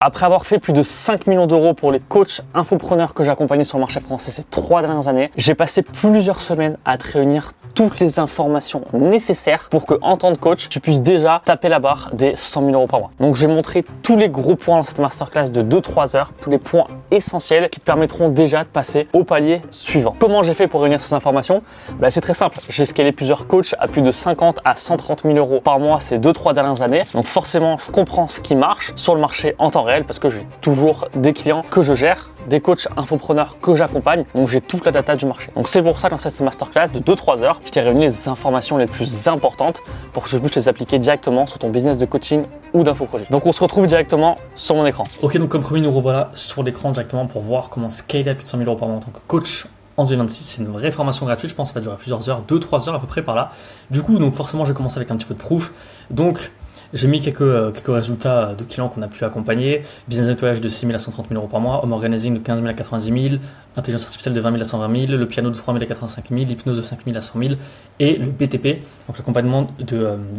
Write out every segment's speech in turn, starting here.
Après avoir fait plus de 5 millions d'euros pour les coachs infopreneurs que j'ai accompagnés sur le marché français ces 3 dernières années, j'ai passé plusieurs semaines à te réunir toutes les informations nécessaires pour que, en tant que coach, tu puisses déjà taper la barre des 100 000 euros par mois. Donc, je vais montrer tous les gros points dans cette masterclass de 2-3 heures, tous les points essentiels qui te permettront déjà de passer au palier suivant. Comment j'ai fait pour réunir ces informations? C'est très simple. J'ai scalé plusieurs coachs à plus de 50 à 130 000 euros par mois ces 2-3 dernières années. Donc, forcément, je comprends ce qui marche sur le marché en temps réel parce que j'ai toujours des clients que je gère, des coachs infopreneurs que j'accompagne, donc j'ai toute la data du marché. Donc c'est pour ça que dans cette masterclass de 2-3 heures, je t'ai réuni les informations les plus importantes pour que je puisse les appliquer directement sur ton business de coaching ou d'infoproduit. Donc on se retrouve directement sur mon écran. Ok, donc comme promis, nous revoilà sur l'écran directement pour voir comment scaler à plus de 100 000 euros par mois en tant que coach en 2026. C'est une vraie formation gratuite, je pense que ça va durer plusieurs heures, 2-3 heures à peu près par là. Du coup, donc forcément, j'ai commencé avec un petit peu de proof. Donc j'ai mis quelques résultats de clients qu'on a pu accompagner. Business nettoyage de 6 000 à 130 000 euros par mois, home organizing de 15 000 à 90 000, intelligence artificielle de 20 000 à 120 000, le piano de 3 000 à 85 000, l'hypnose de 5 000 à 100 000 et le BTP, donc l'accompagnement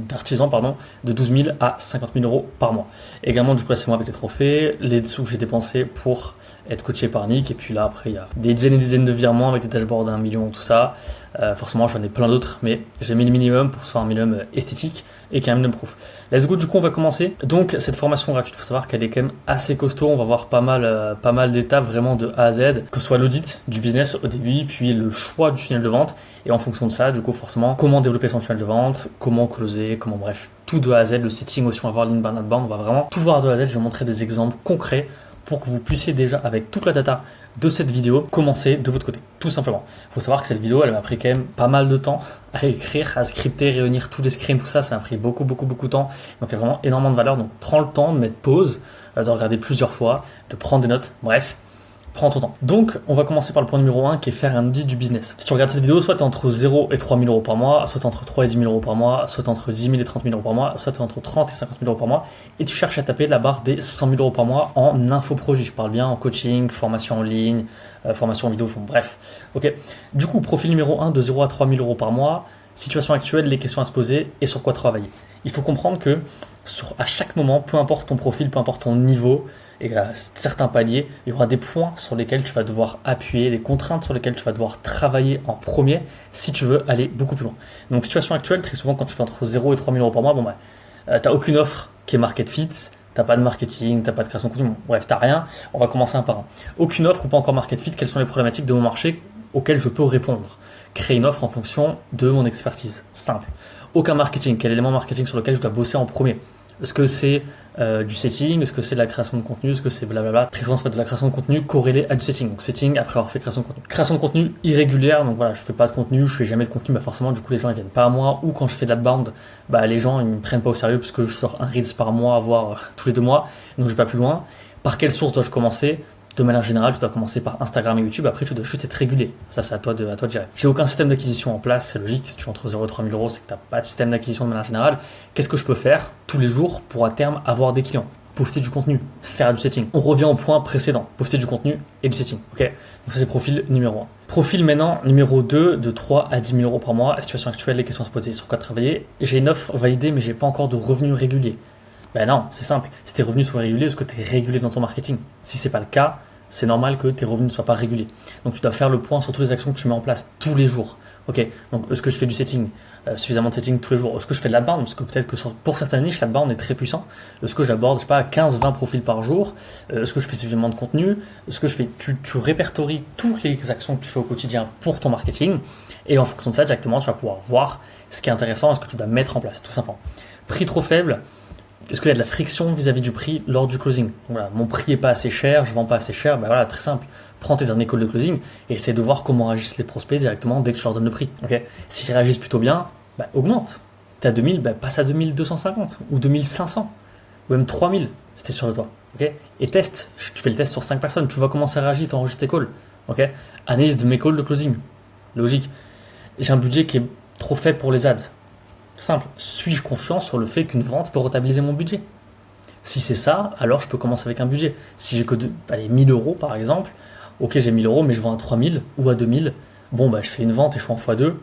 d'artisans, de 12 000 à 50 000 euros par mois. Également, du coup, là, c'est moi avec les trophées, les sous que j'ai dépensés pour être coaché par Nick. Et puis là, après, il y a des dizaines et des dizaines de virements avec des dashboards d'1 million, tout ça. Forcément, j'en ai plein d'autres, mais j'ai mis le minimum pour soit un minimum esthétique et qu'il y ait un minimum proof. Let's go, du coup, on va commencer. Donc, cette formation gratuite, il faut savoir qu'elle est quand même assez costaud. On va voir pas mal d'étapes vraiment de A à Z, que ce soit l'audit du business au début, puis le choix du tunnel de vente. Et en fonction de ça, du coup, forcément, comment développer son tunnel de vente, comment closer, bref, tout de A à Z, le setting aussi, on va voir l'inbound, outbound, on va vraiment tout voir de A à Z. Je vais vous montrer des exemples concrets pour que vous puissiez déjà, avec toute la data de cette vidéo, commencer de votre côté, tout simplement. Il faut savoir que cette vidéo, elle m'a pris quand même pas mal de temps à écrire, à scripter, réunir tous les screens, tout ça, ça m'a pris beaucoup de temps. Donc il y a vraiment énormément de valeur, donc prends le temps de mettre pause, de regarder plusieurs fois, de prendre des notes, bref. Prends ton temps. Donc, on va commencer par le point numéro 1 qui est faire un audit du business. Si tu regardes cette vidéo, soit tu es entre 0 et 3 000 euros par mois, soit tu es entre 3 et 10 000 euros par mois, soit tu es entre 10 000 et 30 000 euros par mois, soit tu es entre 30 et 50 000 euros par mois, et tu cherches à taper la barre des 100 000 euros par mois en infoproduit. Je parle bien en coaching, formation en ligne, formation en vidéo, bref. Ok. Du coup, profil numéro 1 de 0 à 3 000 euros par mois, situation actuelle, les questions à se poser et sur quoi travailler. Il faut comprendre que à chaque moment, peu importe ton profil, peu importe ton niveau, et à certains paliers, il y aura des points sur lesquels tu vas devoir appuyer, des contraintes sur lesquelles tu vas devoir travailler en premier si tu veux aller beaucoup plus loin. Donc, situation actuelle, très souvent, quand tu fais entre 0 et 3 000 euros par mois, tu n'as aucune offre qui est market fit, tu n'as pas de marketing, tu n'as pas de création de contenu, bref, tu n'as rien. On va commencer un par un. Aucune offre ou pas encore market fit, quelles sont les problématiques de mon marché auxquelles je peux répondre? Créer une offre en fonction de mon expertise. Simple. Aucun marketing. Quel élément marketing sur lequel je dois bosser en premier? Est-ce que c'est du setting? Est-ce que c'est de la création de contenu? Est-ce que c'est blablabla? Très souvent, ça va être de la création de contenu corrélée à du setting. Donc, setting après avoir fait création de contenu. Création de contenu irrégulière. Donc, voilà, je fais pas de contenu, je fais jamais de contenu. Forcément, du coup, les gens, ils viennent pas à moi. Ou quand je fais de l'outbound, les gens, ils me prennent pas au sérieux parce que je sors un Reels par mois, voire tous les 2 mois. Donc, je vais pas plus loin. Par quelle source dois-je commencer? De manière générale, tu dois commencer par Instagram et YouTube. Après, tu dois juste être régulé. Ça, c'est à toi de gérer. J'ai aucun système d'acquisition en place. C'est logique. Si tu es entre 0 et 3 000 euros, c'est que tu n'as pas de système d'acquisition de manière générale. Qu'est-ce que je peux faire tous les jours pour à terme avoir des clients? Poster du contenu, faire du setting. On revient au point précédent. Poster du contenu et du setting. Ok. Donc ça, c'est profil numéro 1. Profil maintenant numéro 2, de 3 à 10 000 euros par mois. Situation actuelle, les questions à se poser, sur quoi travailler. J'ai une offre validée, mais j'ai pas encore de revenus réguliers. Non, c'est simple. Si tes revenus sont réguliers, est-ce que tu es régulé dans ton marketing? Si c'est pas le cas, c'est normal que tes revenus ne soient pas réguliers. Donc, tu dois faire le point sur toutes les actions que tu mets en place tous les jours. Ok. Donc, est-ce que je fais du setting, suffisamment de setting tous les jours? Est-ce que je fais de l'outbound? Parce que peut-être que pour certaines niches, l'outbound est très puissant. Est-ce que j'aborde, 15-20 profils par jour? Est-ce que je fais suffisamment de contenu? Est-ce que tu répertories toutes les actions que tu fais au quotidien pour ton marketing? Et en fonction de ça, directement, tu vas pouvoir voir ce qui est intéressant, ce que tu dois mettre en place, tout simplement. Prix trop faible. Est-ce qu'il y a de la friction vis-à-vis du prix lors du closing? Voilà, mon prix n'est pas assez cher, je ne vends pas assez cher. Voilà, très simple. Prends tes derniers calls de closing et essaie de voir comment réagissent les prospects directement dès que tu leur donnes le prix. Okay. S'ils réagissent plutôt bien, augmente. Tu es à 2000, passe à 2250 ou 2500 ou même 3000 si tu es sûr de toi. Okay. Et teste. Tu fais le test sur 5 personnes. Tu vois comment ça réagit, tu enregistres tes calls. Okay. Analyse de mes calls de closing. Logique. J'ai un budget qui est trop faible pour les ads. Simple, suis-je confiant sur le fait qu'une vente peut rentabiliser mon budget? Si c'est ça, alors je peux commencer avec un budget. Si j'ai que 1000 euros par exemple, ok, j'ai 1000 euros, mais je vends à 3000 ou à 2000, je fais une vente et je suis en x2.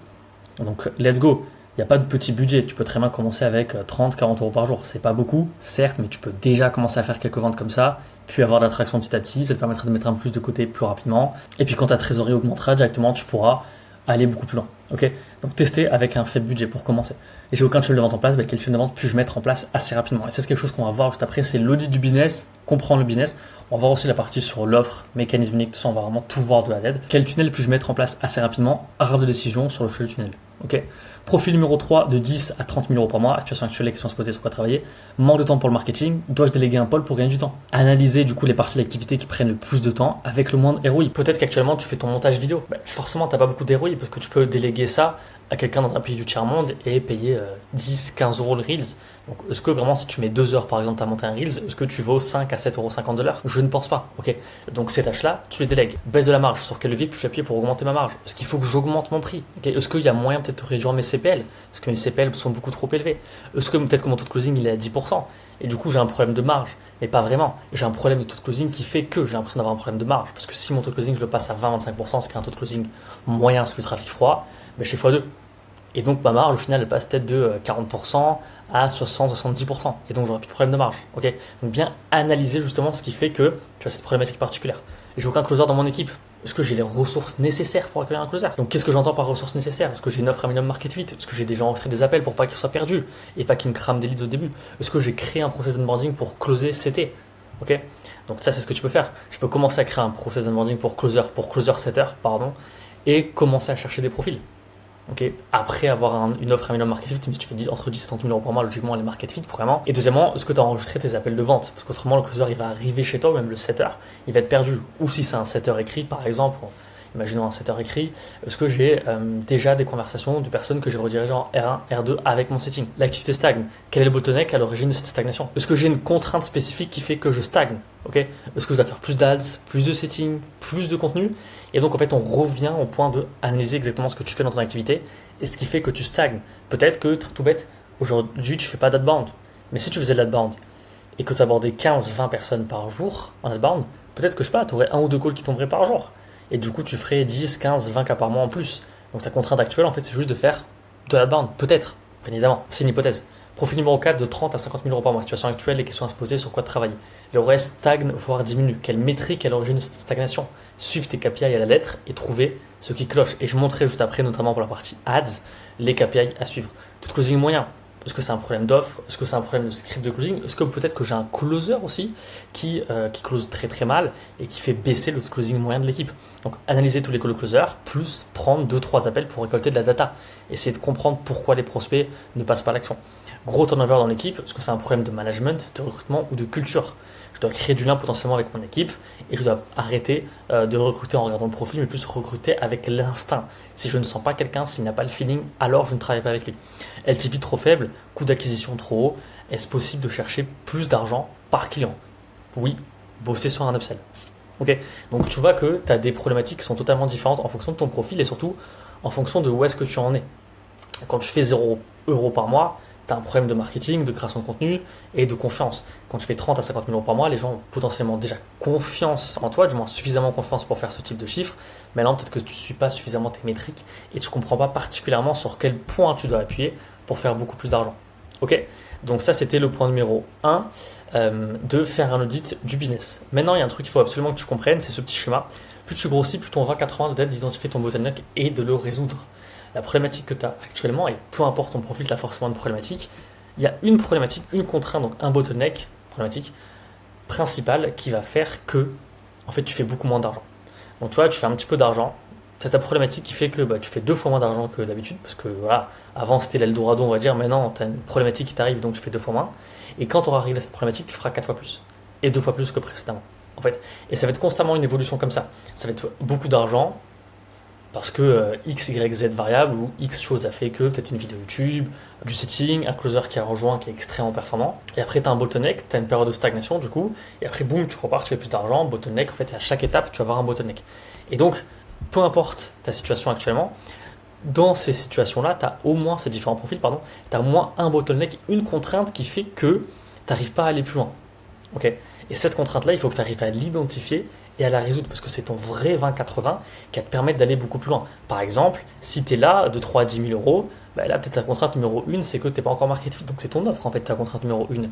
Donc, let's go. n'y a pas de petit budget. Tu peux très bien commencer avec 30-40 euros par jour. C'est pas beaucoup, certes, mais tu peux déjà commencer à faire quelques ventes comme ça, puis avoir de l'attraction petit à petit. Ça te permettra de mettre un peu plus de côté plus rapidement. Et puis quand ta trésorerie augmentera directement, tu pourras aller beaucoup plus loin. Ok, donc tester avec un faible budget pour commencer. Et j'ai aucun tunnel de vente en place, quel tunnel de vente puis-je mettre en place assez rapidement? Et ça, c'est quelque chose qu'on va voir juste après, c'est l'audit du business, comprendre le business. On va voir aussi la partie sur l'offre, mécanisme unique, tout ça, on va vraiment tout voir de A à Z. Quel tunnel puis-je mettre en place assez rapidement? Arbre de décision sur le choix du tunnel. Ok. Profil numéro 3, de 10 à 30 000 euros par mois. Situation actuelle, les questions à se poser sur quoi travailler. Manque de temps pour le marketing. Dois-je déléguer un pôle pour gagner du temps? Analyser du coup les parties de l'activité qui prennent le plus de temps avec le moins de ROI. Peut-être qu'actuellement tu fais ton montage vidéo. Forcément, tu n'as pas beaucoup d'ROI parce que tu peux déléguer ça à quelqu'un dans un pays du tiers-monde et payer 10-15 euros le Reels. Donc, est-ce que vraiment, si tu mets 2 heures par exemple à monter un Reels, est-ce que tu vaux 5 à 7,50 € de l'heure? Je ne pense pas. Ok. Donc, ces tâches-là, tu les délègues. Baisse de la marge. Sur quel levier puis-je appuyer pour augmenter ma marge? Est-ce qu'il faut que j'augmente mon prix? Okay. Est-ce qu'il y a moyen peut-être de réduire mes CPL? Parce que mes CPL sont beaucoup trop élevés. Est-ce que peut-être que mon taux de closing il est à 10%? Et du coup, j'ai un problème de marge. Mais pas vraiment. J'ai un problème de taux de closing qui fait que j'ai l'impression d'avoir un problème de marge. Parce que si mon taux de closing, je le passe à 20-25%, ce qui est un taux de closing moyen sur le trafic froid, je fais x2. Et donc ma marge au final elle passe peut-être de 40% à 60-70%. Et donc j'aurai plus de problème de marge. Okay, donc bien analyser justement ce qui fait que tu as cette problématique particulière. J'ai aucun closer dans mon équipe. Est-ce que j'ai les ressources nécessaires pour accueillir un closer? Donc qu'est-ce que j'entends par ressources nécessaires? Est-ce que j'ai une offre à minimum market fit? Est-ce que j'ai déjà enregistré des appels pour pas qu'ils soient perdus et pas qu'ils me crament des leads au début? Est-ce que j'ai créé un process d'onboarding pour closer CT? Ok, donc ça c'est ce que tu peux faire. Je peux commencer à créer un process d'onboarding pour closer setter, et commencer à chercher des profils. Okay. Après avoir une offre à minimum market fit, si tu fais entre 10 et 30 000 euros par mois, logiquement elle est market fit vraiment. Et deuxièmement, est-ce que tu as enregistré tes appels de vente? Parce qu'autrement le closer il va arriver chez toi, ou même le setter, il va être perdu. Ou si c'est un setter écrit par exemple, imaginons un setter écrit, est-ce que j'ai déjà des conversations de personnes que j'ai redirigées en R1, R2 avec mon setting? L'activité stagne. Quel est le bottleneck à l'origine de cette stagnation? Est-ce que j'ai une contrainte spécifique qui fait que je stagne? Okay. Est-ce que je dois faire plus d'ads, plus de setting, plus de contenu? Et donc en fait on revient au point de analyser exactement ce que tu fais dans ton activité et ce qui fait que tu stagnes. Peut-être que, tout bête, aujourd'hui tu fais pas d'adbound. Mais si tu faisais de l'adbound et que tu abordais 15-20 personnes par jour en adbound, peut-être que je sais pas, tu aurais un ou deux calls qui tomberaient par jour. Et du coup tu ferais 10, 15, 20 cas par mois en plus. Donc ta contrainte actuelle en fait c'est juste de faire de l'adbound. Peut-être, bien évidemment, c'est une hypothèse. Profil numéro 4, de 30 à 50 000 euros par mois. Situation actuelle, les questions à se poser, sur quoi travailler. Le ROS stagne, voire diminue. Quelle métrique est à l'origine de cette stagnation? Suivre tes KPI à la lettre et trouver ce qui cloche. Et je montrerai juste après, notamment pour la partie ads, les KPI à suivre. Tout closing moyen. Est-ce que c'est un problème d'offre? Est-ce que c'est un problème de script de closing? Est-ce que peut-être que j'ai un closer aussi qui close très très mal et qui fait baisser le closing moyen de l'équipe? Donc analyser tous les calls closers, plus prendre 2-3 appels pour récolter de la data. Essayer de comprendre pourquoi les prospects ne passent pas à l'action. Gros turnover dans l'équipe, est-ce que c'est un problème de management, de recrutement ou de culture? Je dois créer du lien potentiellement avec mon équipe et je dois arrêter de recruter en regardant le profil, mais plus recruter avec l'instinct. Si je ne sens pas quelqu'un, s'il n'a pas le feeling, alors je ne travaille pas avec lui. LTV trop faible, coût d'acquisition trop haut, est-ce possible de chercher plus d'argent par client? Oui, bosser sur un upsell. Ok, donc tu vois que tu as des problématiques qui sont totalement différentes en fonction de ton profil et surtout en fonction de où est-ce que tu en es. Quand tu fais 0 € par mois, tu as un problème de marketing, de création de contenu et de confiance. Quand tu fais 30 à 50 000 euros par mois, les gens ont potentiellement déjà confiance en toi, du moins suffisamment confiance pour faire ce type de chiffre. Mais là, peut-être que tu ne suis pas suffisamment tes métriques et tu ne comprends pas particulièrement sur quel point tu dois appuyer pour faire beaucoup plus d'argent. Ok, donc ça, c'était le point numéro 1, de faire un audit du business. Maintenant, il y a un truc qu'il faut absolument que tu comprennes, c'est ce petit schéma. Plus tu grossis, plus ton 20-80 doit être d'identifier ton bottleneck et de le résoudre. La problématique que tu as actuellement, et peu importe ton profil, tu as forcément une problématique, il y a une problématique, une contrainte, donc un bottleneck, problématique principale qui va faire que en fait, tu fais beaucoup moins d'argent. Donc tu vois, tu fais un petit peu d'argent, tu as ta problématique qui fait que tu fais 2 fois moins d'argent que d'habitude, parce que voilà, avant c'était l'Eldorado, on va dire, maintenant tu as une problématique qui t'arrive, donc tu fais 2 fois moins. Et quand tu auras réglé cette problématique, tu feras 4 fois plus. Et 2 fois plus que précédemment. En fait. Et ça va être constamment une évolution comme ça. Ça va être beaucoup d'argent, parce que X, Y, Z variable ou X chose a fait que peut-être une vidéo YouTube, du setting, un closer qui a rejoint qui est extrêmement performant. Et après, tu as un bottleneck, tu as une période de stagnation du coup. Et après, boum, tu repars, tu fais plus d'argent, bottleneck. En fait, à chaque étape, tu vas avoir un bottleneck. Et donc, peu importe ta situation actuellement, dans ces situations-là, tu as au moins ces différents profils, tu as au moins un bottleneck, une contrainte qui fait que tu n'arrives pas à aller plus loin. Okay. Et cette contrainte-là, il faut que tu arrives à l'identifier et à la résoudre parce que c'est ton vrai 20-80 qui va te permettre d'aller beaucoup plus loin. Par exemple, si tu es là de 3 à 10 000 euros, bah là, peut-être ta contrainte numéro 1, c'est que tu n'es pas encore market fit. Donc c'est ton offre en fait, ta contrainte numéro 1.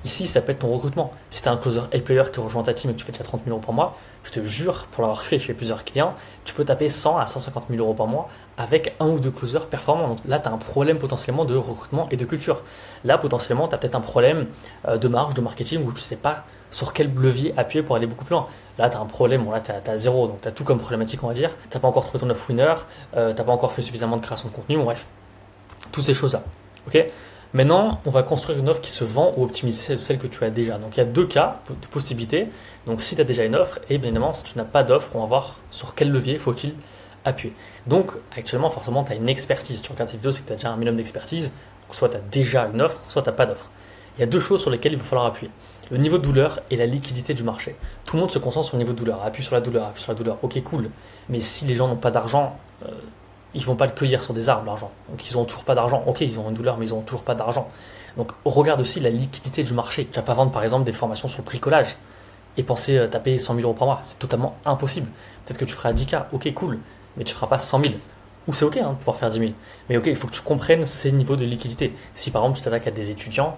Ici, ça peut être ton recrutement. Si tu as un closer A-player qui rejoint ta team et que tu fais déjà 30 000 euros par mois, je te jure, pour l'avoir fait chez plusieurs clients, tu peux taper 100 à 150 000 euros par mois avec un ou deux closers performants. Donc là, tu as un problème potentiellement de recrutement et de culture. Là, potentiellement, tu as peut-être un problème de marge, de marketing où tu ne sais pas sur quel levier appuyer pour aller beaucoup plus loin. Là, tu as un problème, bon, là, tu as zéro, donc tu as tout comme problématique, on va dire. Tu n'as pas encore trouvé ton offre winner, tu n'as pas encore fait suffisamment de création de contenu, bon, bref, toutes ces choses-là. Ok. Maintenant, on va construire une offre qui se vend ou optimiser celle que tu as déjà. Donc, il y a deux cas de possibilités. Donc, si tu as déjà une offre, et bien évidemment, si tu n'as pas d'offre, on va voir sur quel levier faut-il appuyer. Donc, actuellement, forcément, tu as une expertise. Tu regardes cette vidéo, c'est que tu as déjà un minimum d'expertise. Soit tu as déjà une offre, soit tu n'as pas d'offre. Il y a deux choses sur lesquelles il va falloir appuyer. Le niveau de douleur et la liquidité du marché. Tout le monde se concentre sur le niveau de douleur. Appuie sur la douleur, appuie sur la douleur. Ok, cool. Mais si les gens n'ont pas d'argent, ils vont pas le cueillir sur des arbres, l'argent. Donc ils n'ont toujours pas d'argent. Ok, ils ont une douleur, mais ils n'ont toujours pas d'argent. Donc regarde aussi la liquidité du marché. Tu vas pas vendre par exemple des formations sur le bricolage et penser taper 100 000 euros par mois. C'est totalement impossible. Peut-être que tu feras 10K. Ok, cool. Mais tu feras pas 100 000. Ou c'est ok de pouvoir faire 10 000. Mais ok, il faut que tu comprennes ces niveaux de liquidité. Si par exemple tu t'attaques à des étudiants,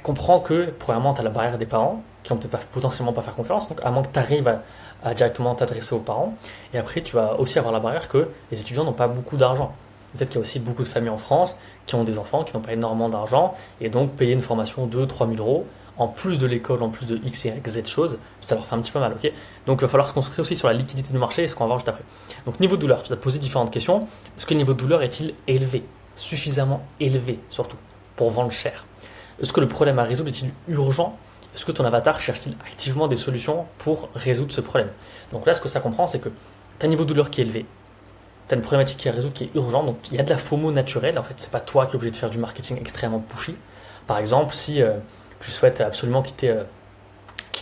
comprends que premièrement tu as la barrière des parents qui vont peut-être potentiellement pas faire confiance. Donc à moins que tu arrives à directement t'adresser aux parents. Et après, tu vas aussi avoir la barrière que les étudiants n'ont pas beaucoup d'argent. Peut-être qu'il y a aussi beaucoup de familles en France qui ont des enfants qui n'ont pas énormément d'argent et donc payer une formation de 3 000 euros en plus de l'école, en plus de X, Y, Z choses, ça leur fait un petit peu mal. Ok. Donc il va falloir se concentrer aussi sur la liquidité du marché et ce qu'on va voir juste après. Donc niveau de douleur, tu dois te poser différentes questions. Est-ce que le niveau de douleur est-il élevé, suffisamment élevé surtout, pour vendre cher? Est-ce que le problème à résoudre est-il urgent? Est-ce que ton avatar cherche-t-il activement des solutions pour résoudre ce problème? Donc là, ce que ça comprend, c'est que tu as un niveau de douleur qui est élevé, tu as une problématique qui est à résoudre qui est urgente, donc il y a de la FOMO naturelle. En fait, c'est pas toi qui es obligé de faire du marketing extrêmement pushy. Par exemple, si tu souhaites absolument quitter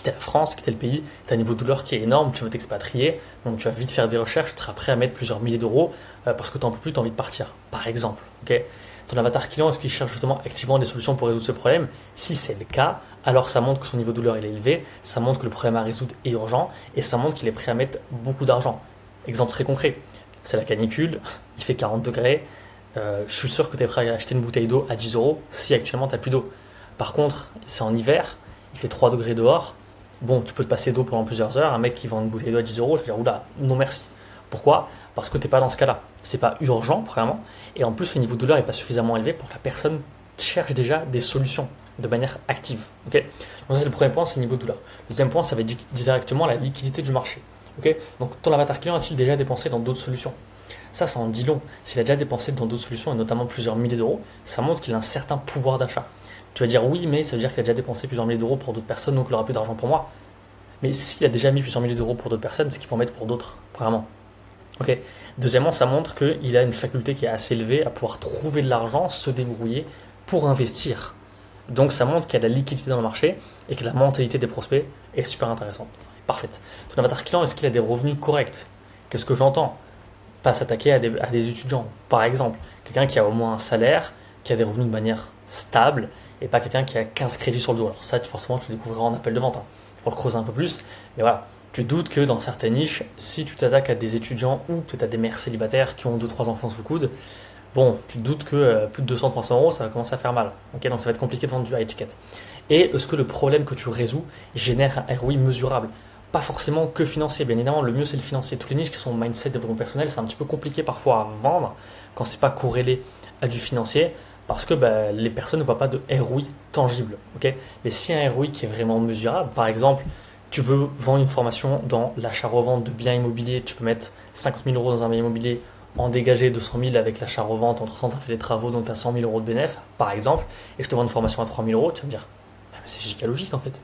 la France, quitter le pays, tu as un niveau de douleur qui est énorme, tu veux t'expatrier, donc tu vas vite faire des recherches, tu seras prêt à mettre plusieurs milliers d'euros parce que tu n'en peux plus, tu as envie de partir, par exemple. Ok. Ton avatar client, est-ce qu'il cherche justement activement des solutions pour résoudre ce problème? Si c'est le cas, alors ça montre que son niveau de douleur est élevé, ça montre que le problème à résoudre est urgent et ça montre qu'il est prêt à mettre beaucoup d'argent. Exemple très concret, c'est la canicule, il fait 40 degrés, je suis sûr que tu es prêt à acheter une bouteille d'eau à 10 euros si actuellement tu n'as plus d'eau. Par contre, c'est en hiver, il fait 3 degrés dehors, bon, tu peux te passer d'eau pendant plusieurs heures, un mec qui vend une bouteille d'eau à 10 euros, je vais dire oula, non merci. Pourquoi? Parce que tu n'es pas dans ce cas-là. C'est pas urgent, premièrement. Et en plus, le niveau de douleur n'est pas suffisamment élevé pour que la personne cherche déjà des solutions de manière active. Okay. Donc ça, c'est le premier point, c'est le niveau de douleur. Le deuxième point, ça va être directement la liquidité du marché. Okay. Donc ton avatar client a-t-il déjà dépensé dans d'autres solutions? Ça en dit long. S'il a déjà dépensé dans d'autres solutions, et notamment plusieurs milliers d'euros, ça montre qu'il a un certain pouvoir d'achat. Tu vas dire oui, mais ça veut dire qu'il a déjà dépensé plusieurs milliers d'euros pour d'autres personnes, donc il n'aura plus d'argent pour moi. Mais s'il a déjà mis plusieurs milliers d'euros pour d'autres personnes, c'est qu'il peut en mettre pour d'autres, premièrement. Ok. Deuxièmement, ça montre qu'il a une faculté qui est assez élevée à pouvoir trouver de l'argent, se débrouiller pour investir. Donc ça montre qu'il y a de la liquidité dans le marché et que la mentalité des prospects est super intéressante. Parfaite. Ton avatar client, est-ce qu'il a des revenus corrects? Qu'est-ce que j'entends? Pas s'attaquer à des étudiants. Par exemple, quelqu'un qui a au moins un salaire, qui a des revenus de manière stable et pas quelqu'un qui a 15 crédits sur le dos. Alors ça, forcément, tu le découvriras en appel de vente. Pour le creuser un peu plus. Mais voilà. Tu doutes que dans certaines niches, si tu t'attaques à des étudiants ou peut-être à des mères célibataires qui ont 2-3 enfants sous le coude, bon, tu te doutes que plus de 200-300 euros, ça va commencer à faire mal. Okay, donc ça va être compliqué de vendre du high ticket. Et est-ce que le problème que tu résous génère un ROI mesurable? Pas forcément que financier, bien évidemment, le mieux c'est le financier. Toutes les niches qui sont mindset, développement personnel, c'est un petit peu compliqué parfois à vendre quand c'est pas corrélé à du financier parce que les personnes ne voient pas de ROI tangible. Okay. Mais si un ROI qui est vraiment mesurable, par exemple, tu veux vendre une formation dans l'achat-revente de biens immobiliers, tu peux mettre 50 000 euros dans un bien immobilier, en dégager 200 000 avec l'achat-revente, entre-temps tu as fait des travaux, donc tu as 100 000 euros de bénéfice, par exemple, et je te vends une formation à 3 000 euros, tu vas me dire, mais c'est giga logique en fait.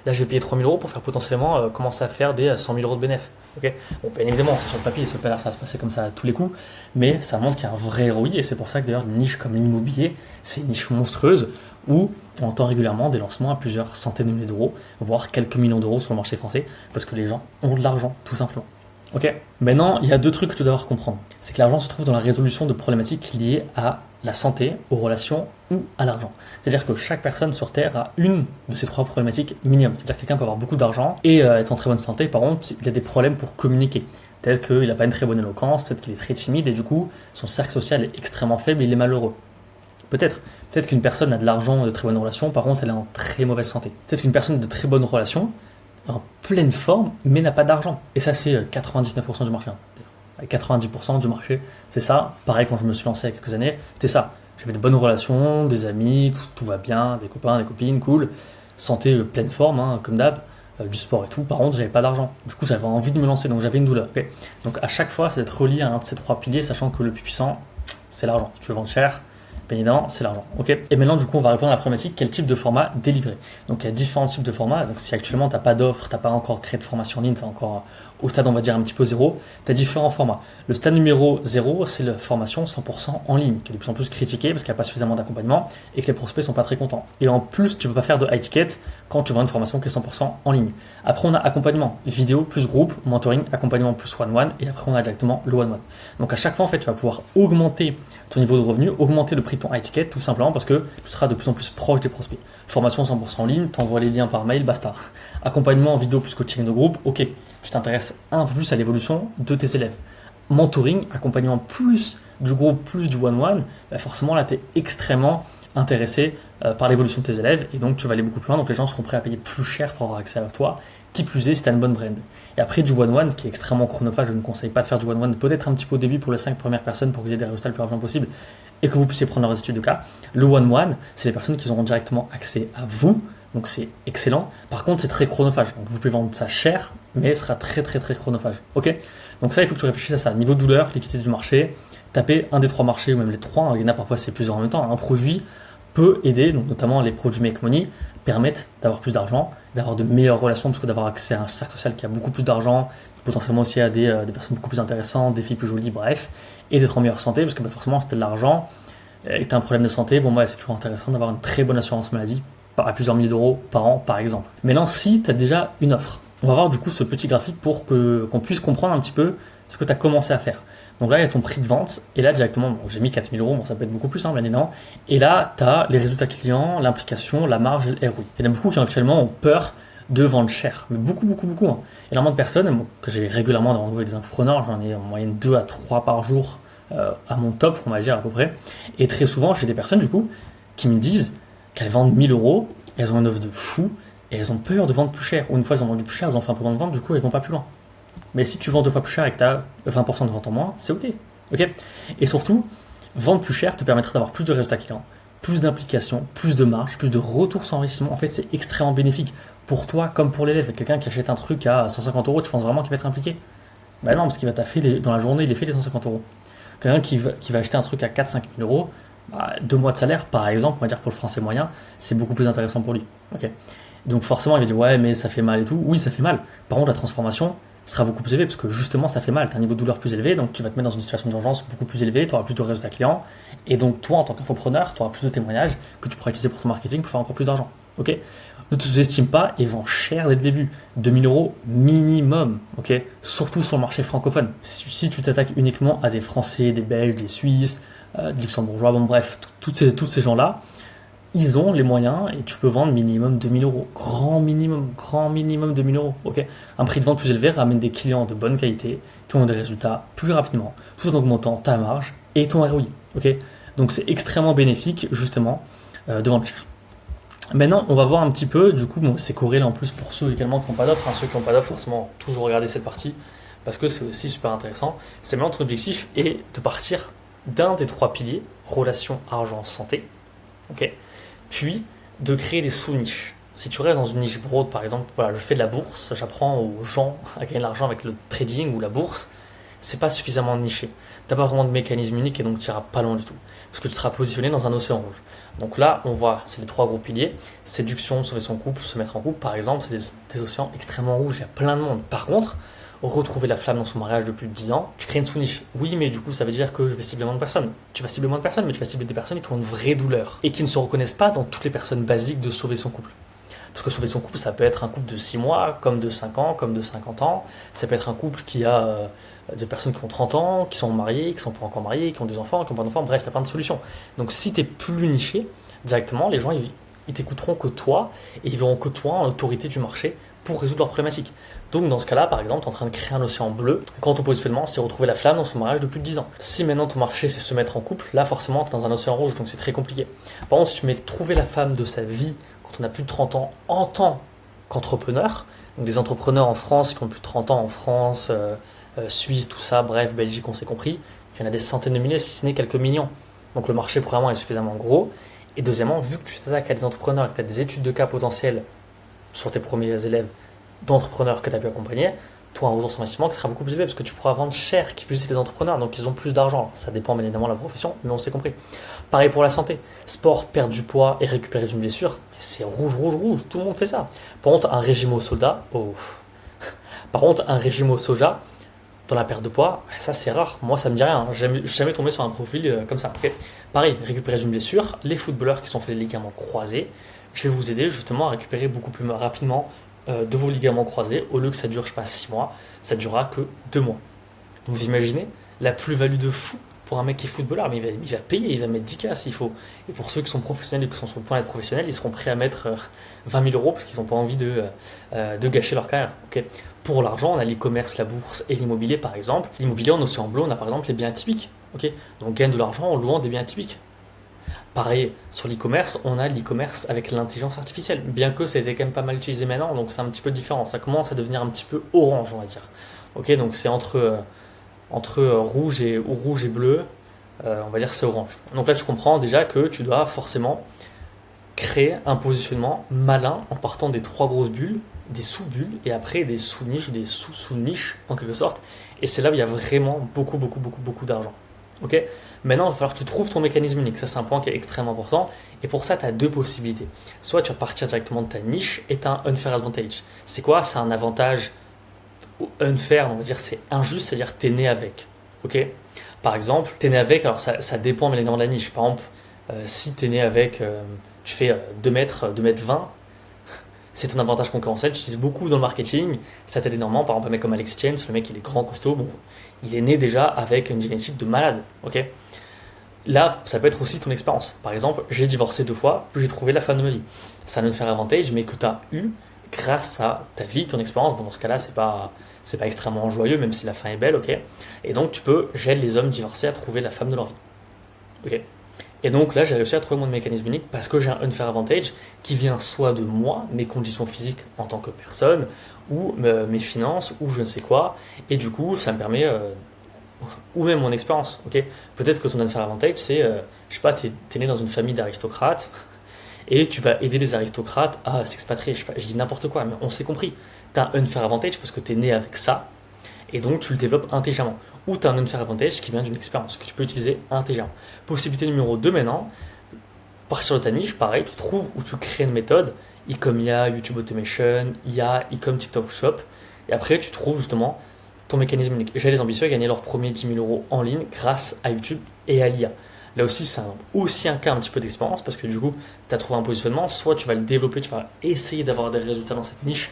Là, je vais payer 3 000 euros pour faire potentiellement commencer à faire des 100 000 euros de bénéfice. Okay. Bon, bien évidemment, c'est sur le papier, ça peut pas se passer comme ça à tous les coups, mais ça montre qu'il y a un vrai ROI, et c'est pour ça que d'ailleurs, une niche comme l'immobilier, c'est une niche monstrueuse où on entend régulièrement des lancements à plusieurs centaines de milliers d'euros, voire quelques millions d'euros sur le marché français, parce que les gens ont de l'argent, tout simplement. Ok. Maintenant, il y a deux trucs que tu dois devoir comprendre. C'est que l'argent se trouve dans la résolution de problématiques liées à la santé, aux relations ou à l'argent. C'est-à-dire que chaque personne sur Terre a une de ces trois problématiques minimum. C'est-à-dire que quelqu'un peut avoir beaucoup d'argent et être en très bonne santé. Par contre, il a des problèmes pour communiquer. Peut-être qu'il n'a pas une très bonne éloquence, peut-être qu'il est très timide et du coup, son cercle social est extrêmement faible et il est malheureux. Peut-être qu'une personne a de l'argent, de très bonnes relations, par contre, elle est en très mauvaise santé. Peut-être qu'une personne de très bonnes relations, en pleine forme, mais n'a pas d'argent. Et ça, c'est 99% du marché. 90% du marché, c'est ça. Pareil, quand je me suis lancé il y a quelques années, c'était ça. J'avais de bonnes relations, des amis, tout va bien, des copains, des copines, cool. Santé, pleine forme, hein, comme d'hab, du sport et tout. Par contre, j'avais pas d'argent. Du coup, j'avais envie de me lancer, donc j'avais une douleur. Okay, donc à chaque fois, c'est d'être relié à un de ces trois piliers, sachant que le plus puissant, c'est l'argent. Si tu veux vendre cher, bien évidemment, c'est l'argent. Okay, et maintenant, du coup, on va répondre à la problématique, quel type de format délivrer. Donc, il y a différents types de formats. Donc, si actuellement, tu n'as pas d'offre, tu n'as pas encore créé de formation en ligne, tu es encore au stade, on va dire, un petit peu zéro, tu as différents formats. Le stade numéro 0, c'est la formation 100% en ligne, qui est de plus en plus critiquée parce qu'il n'y a pas suffisamment d'accompagnement et que les prospects ne sont pas très contents. Et en plus, tu ne peux pas faire de high ticket quand tu vends une formation qui est 100% en ligne. Après, on a accompagnement, vidéo plus groupe, mentoring, accompagnement plus one-one, et après, on a directement le one-one. Donc, à chaque fois, en fait, tu vas pouvoir augmenter ton niveau de revenu, augmenter le prix de ton high ticket, tout simplement parce que tu seras de plus en plus proche des prospects. Formation 100% en ligne, tu envoies les liens par mail, basta. Accompagnement, vidéo plus coaching de groupe, ok. Tu t'intéresses un peu plus à l'évolution de tes élèves. Mentoring, accompagnement plus du groupe, plus du one-one, bah forcément là tu es extrêmement intéressé par l'évolution de tes élèves et donc tu vas aller beaucoup plus loin, donc les gens seront prêts à payer plus cher pour avoir accès à toi, qui plus est si tu as une bonne brand. Et après du one-one qui est extrêmement chronophage, je ne conseille pas de faire du one-one, peut-être un petit peu au début pour les 5 premières personnes pour que vous ayez des résultats le plus rapidement possible et que vous puissiez prendre leurs études de cas. Le one-one, c'est les personnes qui auront directement accès à vous. Donc c'est excellent. Par contre, c'est très chronophage. Donc vous pouvez vendre ça cher, mais ce sera très très très chronophage. Ok. Donc ça, il faut que tu réfléchisses à ça. Niveau douleur, liquidité du marché, taper un des trois marchés ou même les trois. Il y en a parfois c'est plusieurs en même temps. Un produit peut aider, donc notamment les produits Make Money permettent d'avoir plus d'argent, d'avoir de meilleures relations parce que d'avoir accès à un cercle social qui a beaucoup plus d'argent, potentiellement aussi à des personnes beaucoup plus intéressantes, des filles plus jolies, bref, et d'être en meilleure santé parce que forcément si tu as de l'argent et tu as un problème de santé, bon c'est toujours intéressant d'avoir une très bonne assurance maladie à plusieurs milliers d'euros par an, par exemple. Maintenant, si tu as déjà une offre, on va voir du coup ce petit graphique pour qu'on puisse comprendre un petit peu ce que tu as commencé à faire. Donc là, il y a ton prix de vente, et là, directement, j'ai mis 4 000 euros, ça peut être beaucoup plus, bien évidemment. Et là, tu as les résultats clients, l'implication, la marge et le ROI. Il y en a beaucoup qui actuellement ont peur de vendre cher, mais beaucoup. Énormément de personnes que j'ai régulièrement dans des infopreneurs, j'en ai en moyenne 2 à 3 par jour à mon top, on va dire à peu près. Et très souvent, j'ai des personnes du coup qui me disent qu'elles vendent 1 000 euros, elles ont une offre de fou, et elles ont peur de vendre plus cher. Ou une fois elles ont vendu plus cher, elles ont fait un peu de vente, du coup elles vont pas plus loin. Mais si tu vends 2 fois plus cher et que tu as 20% de vente en moins, c'est ok. Et surtout, vendre plus cher te permettra d'avoir plus de résultats clients, plus d'implication, plus de marge, plus de retour sur investissement. En fait, c'est extrêmement bénéfique pour toi comme pour l'élève. Quelqu'un qui achète un truc à 150 euros, tu penses vraiment qu'il va être impliqué? Ben non, parce qu'il va taffer dans la journée, il est fait les 150 euros. Quelqu'un qui va acheter un truc à 4-5 000 euros, 2 mois de salaire, par exemple, on va dire pour le français moyen, c'est beaucoup plus intéressant pour lui. Donc forcément, il va dire ouais, mais ça fait mal et tout. Oui, ça fait mal. Par contre, la transformation sera beaucoup plus élevée parce que justement, ça fait mal. Tu as un niveau de douleur plus élevé, donc tu vas te mettre dans une situation d'urgence beaucoup plus élevée, tu auras plus de résultats clients. Et donc, toi, en tant qu'infopreneur, tu auras plus de témoignages que tu pourras utiliser pour ton marketing pour faire encore plus d'argent. Ne te sous-estime pas et vends cher dès le début. 2 000 euros minimum, surtout sur le marché francophone. Si tu t'attaques uniquement à des Français, des Belges, des Suisses, des Luxembourgeois, bon bref, tous ces gens-là, ils ont les moyens et tu peux vendre minimum 2 000 euros. Grand minimum 2 000 euros. Un prix de vente plus élevé ramène des clients de bonne qualité qui ont des résultats plus rapidement, tout en augmentant ta marge et ton ROI. Donc c'est extrêmement bénéfique justement de vendre cher. Maintenant, on va voir un petit peu, du coup, c'est corrélé en plus pour ceux également qui n'ont pas d'offre. Ceux qui n'ont pas d'offre, forcément, toujours regarder cette partie parce que c'est aussi super intéressant. C'est maintenant ton objectif est de partir d'un des 3 piliers, relation, argent, santé, puis de créer des sous-niches. Si tu restes dans une niche broad, par exemple, je fais de la bourse, j'apprends aux gens à gagner de l'argent avec le trading ou la bourse, c'est pas suffisamment niché. Tu n'as pas vraiment de mécanisme unique et donc tu n'iras pas loin du tout. Parce que tu seras positionné dans un océan rouge. Donc là, on voit, c'est les 3 gros piliers. Séduction, sauver son couple, se mettre en couple, par exemple, c'est des océans extrêmement rouges, il y a plein de monde. Par contre, retrouver la flamme dans son mariage depuis 10 ans, tu crées une sous-niche. Oui, mais du coup, ça veut dire que je vais cibler moins de personnes. Tu vas cibler moins de personnes, mais tu vas cibler des personnes qui ont une vraie douleur et qui ne se reconnaissent pas dans toutes les personnes basiques de sauver son couple. Parce que sauver son couple, ça peut être un couple de 6 mois, comme de 5 ans, comme de 50 ans. Ça peut être un couple qui a des personnes qui ont 30 ans, qui sont mariées, qui sont pas encore mariées, qui ont des enfants, qui ont pas d'enfants. Bref, tu as plein de solutions. Donc si tu es plus niché, directement, les gens, ils t'écouteront que toi et ils verront que toi en autorité du marché pour résoudre leurs problématiques. Donc dans ce cas-là, par exemple, tu es en train de créer un océan bleu quand ton positionnement, c'est retrouver la flamme dans son mariage de plus de 10 ans. Si maintenant ton marché, c'est se mettre en couple, là forcément, tu es dans un océan rouge, donc c'est très compliqué. Par contre, si tu mets trouver la femme de sa vie quand on a plus de 30 ans en tant qu'entrepreneur, donc des entrepreneurs en France qui ont plus de 30 ans en France, Suisse, tout ça, bref, Belgique, on s'est compris, il y en a des centaines de milliers, si ce n'est quelques millions. Donc le marché, premièrement, est suffisamment gros. Et deuxièmement, vu que tu t'attaques à des entrepreneurs et que tu as des études de cas potentielles sur tes premiers élèves d'entrepreneurs que tu as pu accompagner, toi, un retour sur investissement qui sera beaucoup plus élevé parce que tu pourras vendre cher, qui plus c'est des entrepreneurs, donc ils ont plus d'argent. Ça dépend bien évidemment de la profession, mais on s'est compris. Pareil pour la santé. Sport, perdre du poids et récupérer d'une blessure, c'est rouge, rouge, rouge. Tout le monde fait ça. Par contre, un régime au soda, Par contre, un régime au soja, dans la perte de poids, ça c'est rare. Moi, ça me dit rien. Je suis jamais tombé sur un profil comme ça. Okay. Pareil, récupérer d'une blessure. Les footballeurs qui sont fait les ligaments croisés, je vais vous aider justement à récupérer beaucoup plus rapidement de vos ligaments croisés. Au lieu que ça dure, je sais pas, 6 mois, ça durera que 2 mois. Donc vous imaginez la plus-value de fou pour un mec qui est footballeur, mais il va payer, il va mettre 10K s'il faut. Et pour ceux qui sont professionnels et qui sont sur le point d'être professionnels, ils seront prêts à mettre 20 000 euros parce qu'ils n'ont pas envie de gâcher leur carrière. Okay. Pour l'argent, on a l'e-commerce, la bourse et l'immobilier par exemple. L'immobilier en océan bleu, on a par exemple les biens atypiques. Okay. Donc on gagne de l'argent en louant des biens atypiques. Pareil, sur l'e-commerce, on a l'e-commerce avec l'intelligence artificielle. Bien que ça a été quand même pas mal utilisé maintenant, donc c'est un petit peu différent. Ça commence à devenir un petit peu orange, on va dire. Okay, donc c'est entre rouge et bleu, on va dire c'est orange. Donc là, tu comprends déjà que tu dois forcément créer un positionnement malin en partant des 3 grosses bulles, des sous-bulles et après des sous-niches, des sous-sous-niches en quelque sorte. Et c'est là où il y a vraiment beaucoup d'argent. Okay. Maintenant, il va falloir que tu trouves ton mécanisme unique. Ça, c'est un point qui est extrêmement important. Et pour ça, tu as 2 possibilités. Soit tu vas partir directement de ta niche et tu as un unfair advantage. C'est quoi? C'est un avantage unfair, on va dire c'est injuste, c'est-à-dire que tu es né avec. Okay. Par exemple, tu es né avec, alors ça dépend mais évidemment de la niche. Par exemple, si tu es né avec, tu fais 2 mètres 20, c'est ton avantage concurrentiel. Tu utilises beaucoup dans le marketing, ça t'aide énormément. Par exemple, un mec comme Alex Tiens, le mec il est grand, costaud, bon, il est né déjà avec une génétique de malade. Okay. Là, ça peut être aussi ton expérience. Par exemple, j'ai divorcé 2 fois, puis j'ai trouvé la femme de ma vie. C'est un unfair advantage, mais que tu as eu grâce à ta vie, ton expérience. Bon, dans ce cas-là, c'est pas extrêmement joyeux, même si la fin est belle, ok. Et donc, j'aide les hommes divorcés à trouver la femme de leur vie. Ok. Et donc là, j'ai réussi à trouver mon mécanisme unique parce que j'ai un unfair advantage qui vient soit de moi, mes conditions physiques en tant que personne, ou mes finances, ou je ne sais quoi. Et du coup, ça me permet, ou même mon expérience, ok. Peut-être que ton unfair advantage, c'est, je sais pas, t'es né dans une famille d'aristocrates, et tu vas aider les aristocrates à s'expatrier. Je dis n'importe quoi, mais on s'est compris. Tu as un unfair advantage parce que tu es né avec ça, et donc tu le développes intelligemment. Ou tu as un unfair advantage qui vient d'une expérience que tu peux utiliser intelligemment. Possibilité numéro 2 maintenant, partir de ta niche, pareil, tu trouves ou tu crées une méthode, comme IA, YouTube Automation, IA, comme TikTok Shop, et après tu trouves justement ton mécanisme unique. J'ai les ambitieux à gagner leur premier 10 000 euros en ligne grâce à YouTube et à l'IA. Là aussi, c'est aussi un cas un petit peu d'expérience parce que du coup, tu as trouvé un positionnement, soit tu vas le développer, tu vas essayer d'avoir des résultats dans cette niche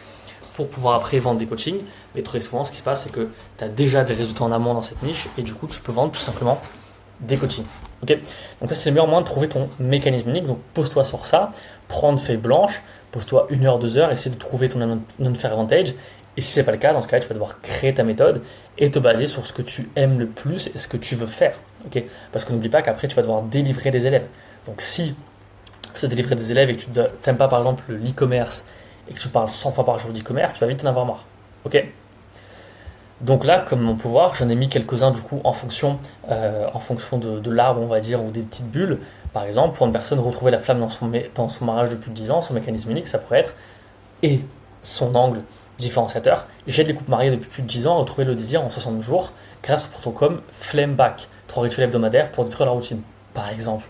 pour pouvoir après vendre des coachings. Mais très souvent, ce qui se passe, c'est que tu as déjà des résultats en amont dans cette niche et du coup, tu peux vendre tout simplement des coachings. Okay. Donc là, c'est le meilleur moyen de trouver ton mécanisme unique. Donc pose-toi sur ça, prends une feuille blanche, pose-toi 1 heure, 2 heures, essaie de trouver ton unfair advantage. Et si ce n'est pas le cas, dans ce cas-là, tu vas devoir créer ta méthode et te baser sur ce que tu aimes le plus et ce que tu veux faire. Okay. Parce que n'oublie pas qu'après, tu vas devoir délivrer des élèves. Donc si tu dois délivrer des élèves et que tu n'aimes pas par exemple l'e-commerce et que tu parles 100 fois par jour d'e-commerce, tu vas vite en avoir marre. Okay. Donc là, comme mon pouvoir, j'en ai mis quelques-uns du coup en fonction de l'arbre, on va dire, ou des petites bulles. Par exemple, pour une personne, retrouver la flamme dans son mariage de plus de 10 ans, son mécanisme unique, ça pourrait être et son angle différenciateur. J'aide les couples mariés depuis plus de 10 ans à retrouver le désir en 60 jours grâce au protocole Flameback, 3 rituels hebdomadaires pour détruire la routine, par exemple.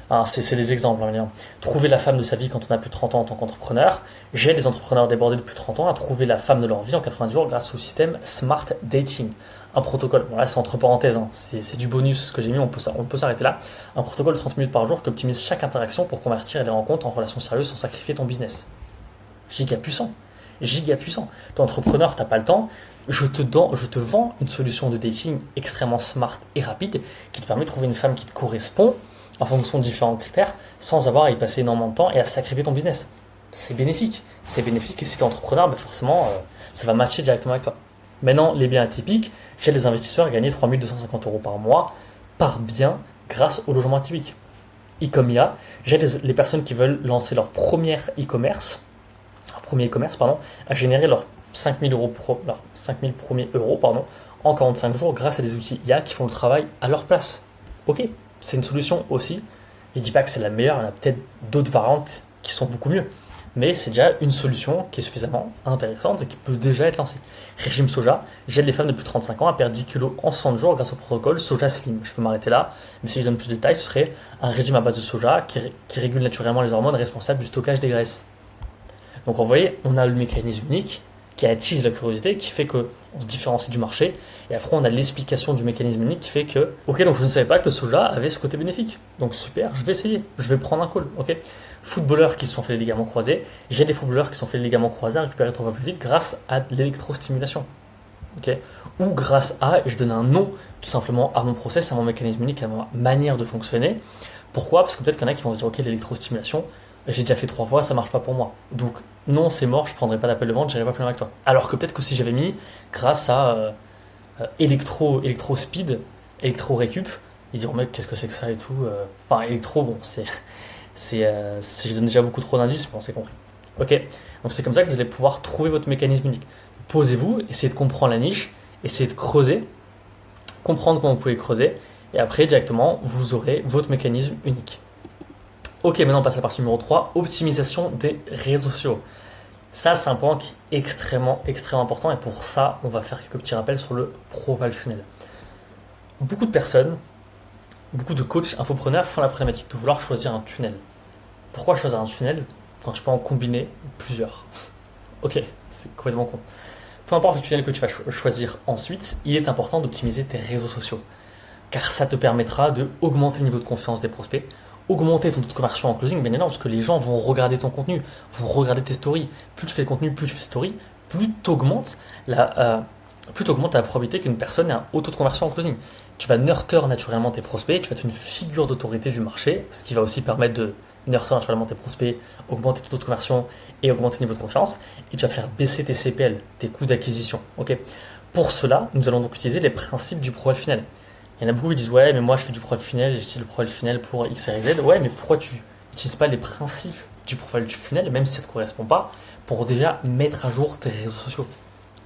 Hein, c'est des exemples. Hein, trouver la femme de sa vie quand on a plus de 30 ans en tant qu'entrepreneur. J'aide les entrepreneurs débordés de plus de 30 ans à trouver la femme de leur vie en 90 jours grâce au système Smart Dating. Un protocole, bon là c'est entre parenthèses, hein, c'est du bonus ce que j'ai mis, on peut s'arrêter là. Un protocole de 30 minutes par jour qui optimise chaque interaction pour convertir les rencontres en relations sérieuses sans sacrifier ton business. Giga puissant. Giga puissant. Toi, entrepreneur, tu n'as pas le temps. Je te vends une solution de dating extrêmement smart et rapide qui te permet de trouver une femme qui te correspond en fonction de différents critères sans avoir à y passer énormément de temps et à sacrifier ton business. C'est bénéfique. C'est bénéfique et si tu es entrepreneur, forcément, ça va matcher directement avec toi. Maintenant, les biens atypiques, j'aide les investisseurs à gagner 3 250 euros par mois par bien grâce au logement atypique. E-comia, j'aide les personnes qui veulent lancer leur premier e-commerce, à générer leurs 5 000 premiers euros en 45 jours grâce à des outils IA qui font le travail à leur place. Ok, c'est une solution aussi. Je ne dis pas que c'est la meilleure, il y en a peut-être d'autres variantes qui sont beaucoup mieux. Mais c'est déjà une solution qui est suffisamment intéressante et qui peut déjà être lancée. Régime soja, j'aide les femmes de plus de 35 ans à perdre 10 kg en 60 jours grâce au protocole Soja Slim. Je peux m'arrêter là, mais si je donne plus de détails, ce serait un régime à base de soja qui régule naturellement les hormones responsables du stockage des graisses. Donc vous voyez, on a le mécanisme unique qui attise la curiosité, qui fait qu'on se différencie du marché. Et après, on a l'explication du mécanisme unique qui fait que, ok, donc je ne savais pas que le soja avait ce côté bénéfique. Donc super, je vais essayer, je vais prendre un call, ok. Footballeurs qui se sont fait les ligaments croisés, j'ai des footballeurs qui se sont fait les ligaments croisés à récupérer 3 fois plus vite grâce à l'électrostimulation. Okay. Ou grâce à, et je donne un nom tout simplement à mon process, à mon mécanisme unique, à ma manière de fonctionner. Pourquoi? Parce que peut-être qu'il y en a qui vont se dire, ok, l'électrostimulation, j'ai déjà fait 3 fois, ça marche pas pour moi. Donc non, c'est mort, je prendrai pas d'appel de vente, j'irai pas plus loin avec toi. Alors que peut-être que si j'avais mis grâce à électro speed, électro récup, ils diront mec, qu'est-ce que c'est que ça et tout. Enfin électro, bon, je donne déjà beaucoup trop d'indices, mais on s'est compris. Ok, donc c'est comme ça que vous allez pouvoir trouver votre mécanisme unique. Posez-vous, essayez de comprendre la niche, essayez de creuser, comprendre comment vous pouvez creuser, et après directement vous aurez votre mécanisme unique. Ok, maintenant on passe à la partie numéro 3, optimisation des réseaux sociaux. Ça, c'est un point qui est extrêmement important et pour ça, on va faire quelques petits rappels sur le profile funnel. Beaucoup de personnes, beaucoup de coachs infopreneurs font la problématique de vouloir choisir un tunnel. Pourquoi choisir un tunnel quand tu peux en combiner plusieurs? Ok, c'est complètement con. Peu importe le tunnel que tu vas choisir ensuite, il est important d'optimiser tes réseaux sociaux car ça te permettra d'augmenter le niveau de confiance des prospects, augmenter ton taux de conversion en closing, bien évidemment, parce que les gens vont regarder ton contenu, vont regarder tes stories. Plus tu fais de contenu, plus tu fais de stories, plus tu augmentes la probabilité qu'une personne ait un haut taux de conversion en closing. Tu vas nurture naturellement tes prospects, tu vas être une figure d'autorité du marché, ce qui va aussi permettre de nurture naturellement tes prospects, augmenter ton taux de conversion et augmenter le niveau de confiance. Et tu vas faire baisser tes CPL, tes coûts d'acquisition. Okay. Pour cela, nous allons donc utiliser les principes du profile funnel. Il y en a beaucoup qui disent ouais mais moi je fais du profil funnel et j'utilise le profil funnel pour X, Y, Z. Ouais mais pourquoi tu n'utilises pas les principes du profil funnel même si ça ne te correspond pas pour déjà mettre à jour tes réseaux sociaux,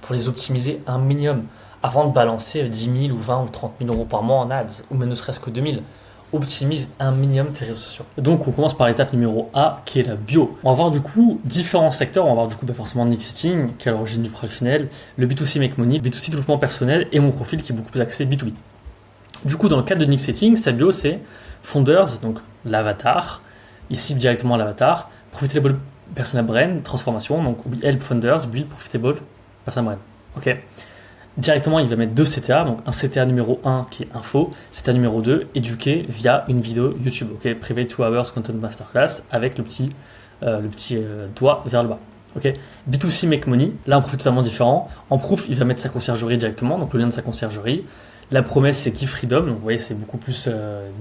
pour les optimiser un minimum avant de balancer 10 000 ou 20 ou 30 000 euros par mois en ads ou même ne serait-ce que 2 000. Optimise un minimum tes réseaux sociaux. Donc on commence par l'étape numéro A qui est la bio. On va voir du coup différents secteurs. On va voir du coup forcément Nick Setting qui est à l'origine du profil funnel, le B2C Make Money, le B2C développement personnel et mon profil qui est beaucoup plus axé B2B. Du coup, dans le cadre de Nick Setting, sa bio c'est Founders, donc l'avatar. Il cible directement l'avatar. Profitable Personal Brand, transformation. Donc we help founders build profitable personal brand. Ok. Directement, il va mettre 2 CTA. Donc un CTA numéro 1 qui est info, CTA numéro 2 éduquer via une vidéo YouTube. Ok. Private 2 hours content masterclass avec le petit doigt vers le bas. Ok. B2C Make Money. Là, un profil totalement différent. En proof, il va mettre sa conciergerie directement. Donc le lien de sa conciergerie. La promesse, c'est Give Freedom. Donc, vous voyez, c'est beaucoup plus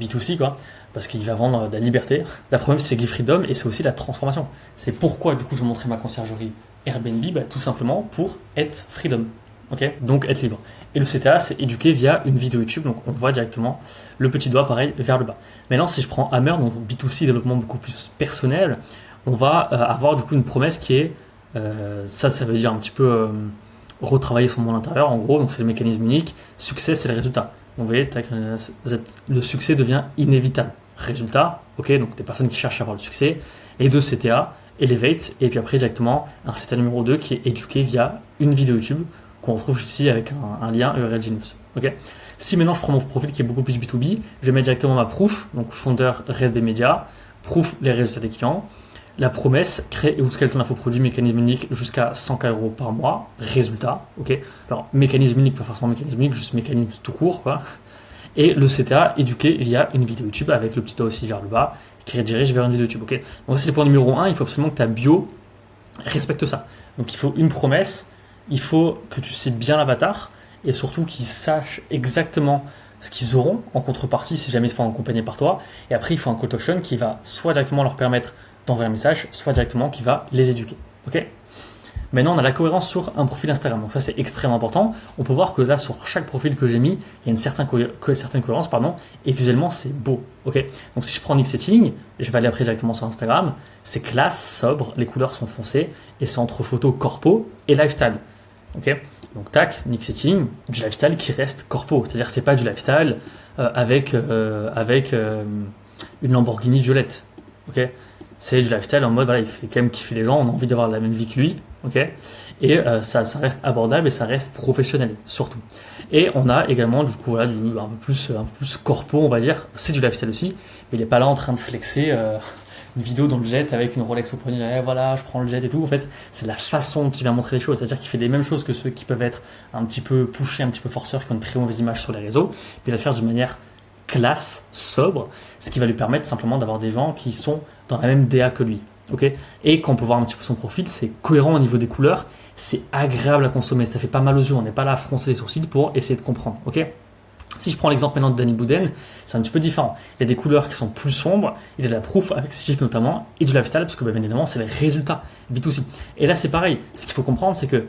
B2C, quoi, parce qu'il va vendre la liberté. La promesse, c'est Give Freedom et c'est aussi la transformation. C'est pourquoi, du coup, je vais montrer ma conciergerie Airbnb, tout simplement pour être freedom. Okay, donc, être libre. Et le CTA, c'est éduquer via une vidéo YouTube. Donc, on voit directement le petit doigt, pareil, vers le bas. Maintenant, si je prends Hammer, donc B2C, développement beaucoup plus personnel, on va avoir, du coup, une promesse qui est, ça veut dire un petit peu... retravailler son monde intérieur, en gros, donc c'est le mécanisme unique. Succès, c'est le résultat. Donc, vous voyez, le succès devient inévitable. Résultat, ok, donc des personnes qui cherchent à avoir le succès. Les 2 CTA, Elevate, et puis après directement un CTA numéro 2 qui est éduqué via une vidéo YouTube qu'on retrouve ici avec un lien URL Genius. Ok. Si maintenant je prends mon profil qui est beaucoup plus B2B, je vais mettre directement ma proof, donc fondeur Red B Media, proof les résultats des clients. La promesse, crée et ou scale ton infoproduit, mécanisme unique jusqu'à 100 € par mois, résultat, ok. Alors, mécanisme unique, pas forcément mécanisme unique, juste mécanisme tout court, quoi. Et le CTA, éduqué via une vidéo YouTube avec le petit doigt aussi vers le bas, qui redirige vers une vidéo YouTube, ok. Donc, ça, c'est le point numéro 1, il faut absolument que ta bio respecte ça. Donc il faut une promesse, il faut que tu cibles bien l'avatar et surtout qu'ils sachent exactement ce qu'ils auront en contrepartie si jamais ils se font accompagner par toi. Et après, il faut un call to action qui va soit directement leur permettre d'envoyer un message, soit directement qui va les éduquer. Ok ? Maintenant, on a la cohérence sur un profil Instagram. Donc ça, c'est extrêmement important. On peut voir que là, sur chaque profil que j'ai mis, il y a une certaine cohérence, et visuellement, c'est beau. Ok. Donc si je prends Nick Setting, je vais aller après directement sur Instagram, c'est classe, sobre, les couleurs sont foncées, et c'est entre photo corpo et lifestyle. Ok. Donc tac, Nick Setting, du lifestyle qui reste corpo. C'est-à-dire que c'est pas du lifestyle avec une Lamborghini violette. Ok. C'est du lifestyle en mode, voilà, il fait quand même kiffer les gens, on a envie d'avoir la même vie que lui, ok. Et ça reste abordable et ça reste professionnel, surtout. Et on a également, du coup, voilà, un peu plus corpo, on va dire, c'est du lifestyle aussi, mais il n'est pas là en train de flexer une vidéo dans le jet avec une Rolex au poignet, voilà, je prends le jet et tout. En fait, c'est la façon dont il va montrer les choses, c'est-à-dire qu'il fait les mêmes choses que ceux qui peuvent être un petit peu pushés, un petit peu forceurs, qui ont une très mauvaise image sur les réseaux, puis il va le faire d'une manière classe, sobre, ce qui va lui permettre simplement d'avoir des gens qui sont dans la même DA que lui. Okay, et quand on peut voir un petit peu son profil, c'est cohérent au niveau des couleurs, c'est agréable à consommer, ça fait pas mal aux yeux, on n'est pas là à froncer les sourcils pour essayer de comprendre. Okay, si je prends l'exemple maintenant de Danny Bouden, c'est un petit peu différent. Il y a des couleurs qui sont plus sombres, il y a de la proof avec ses chiffres notamment, et du lifestyle, parce que bien évidemment, c'est les résultats B2C. Et là, c'est pareil. Ce qu'il faut comprendre, c'est que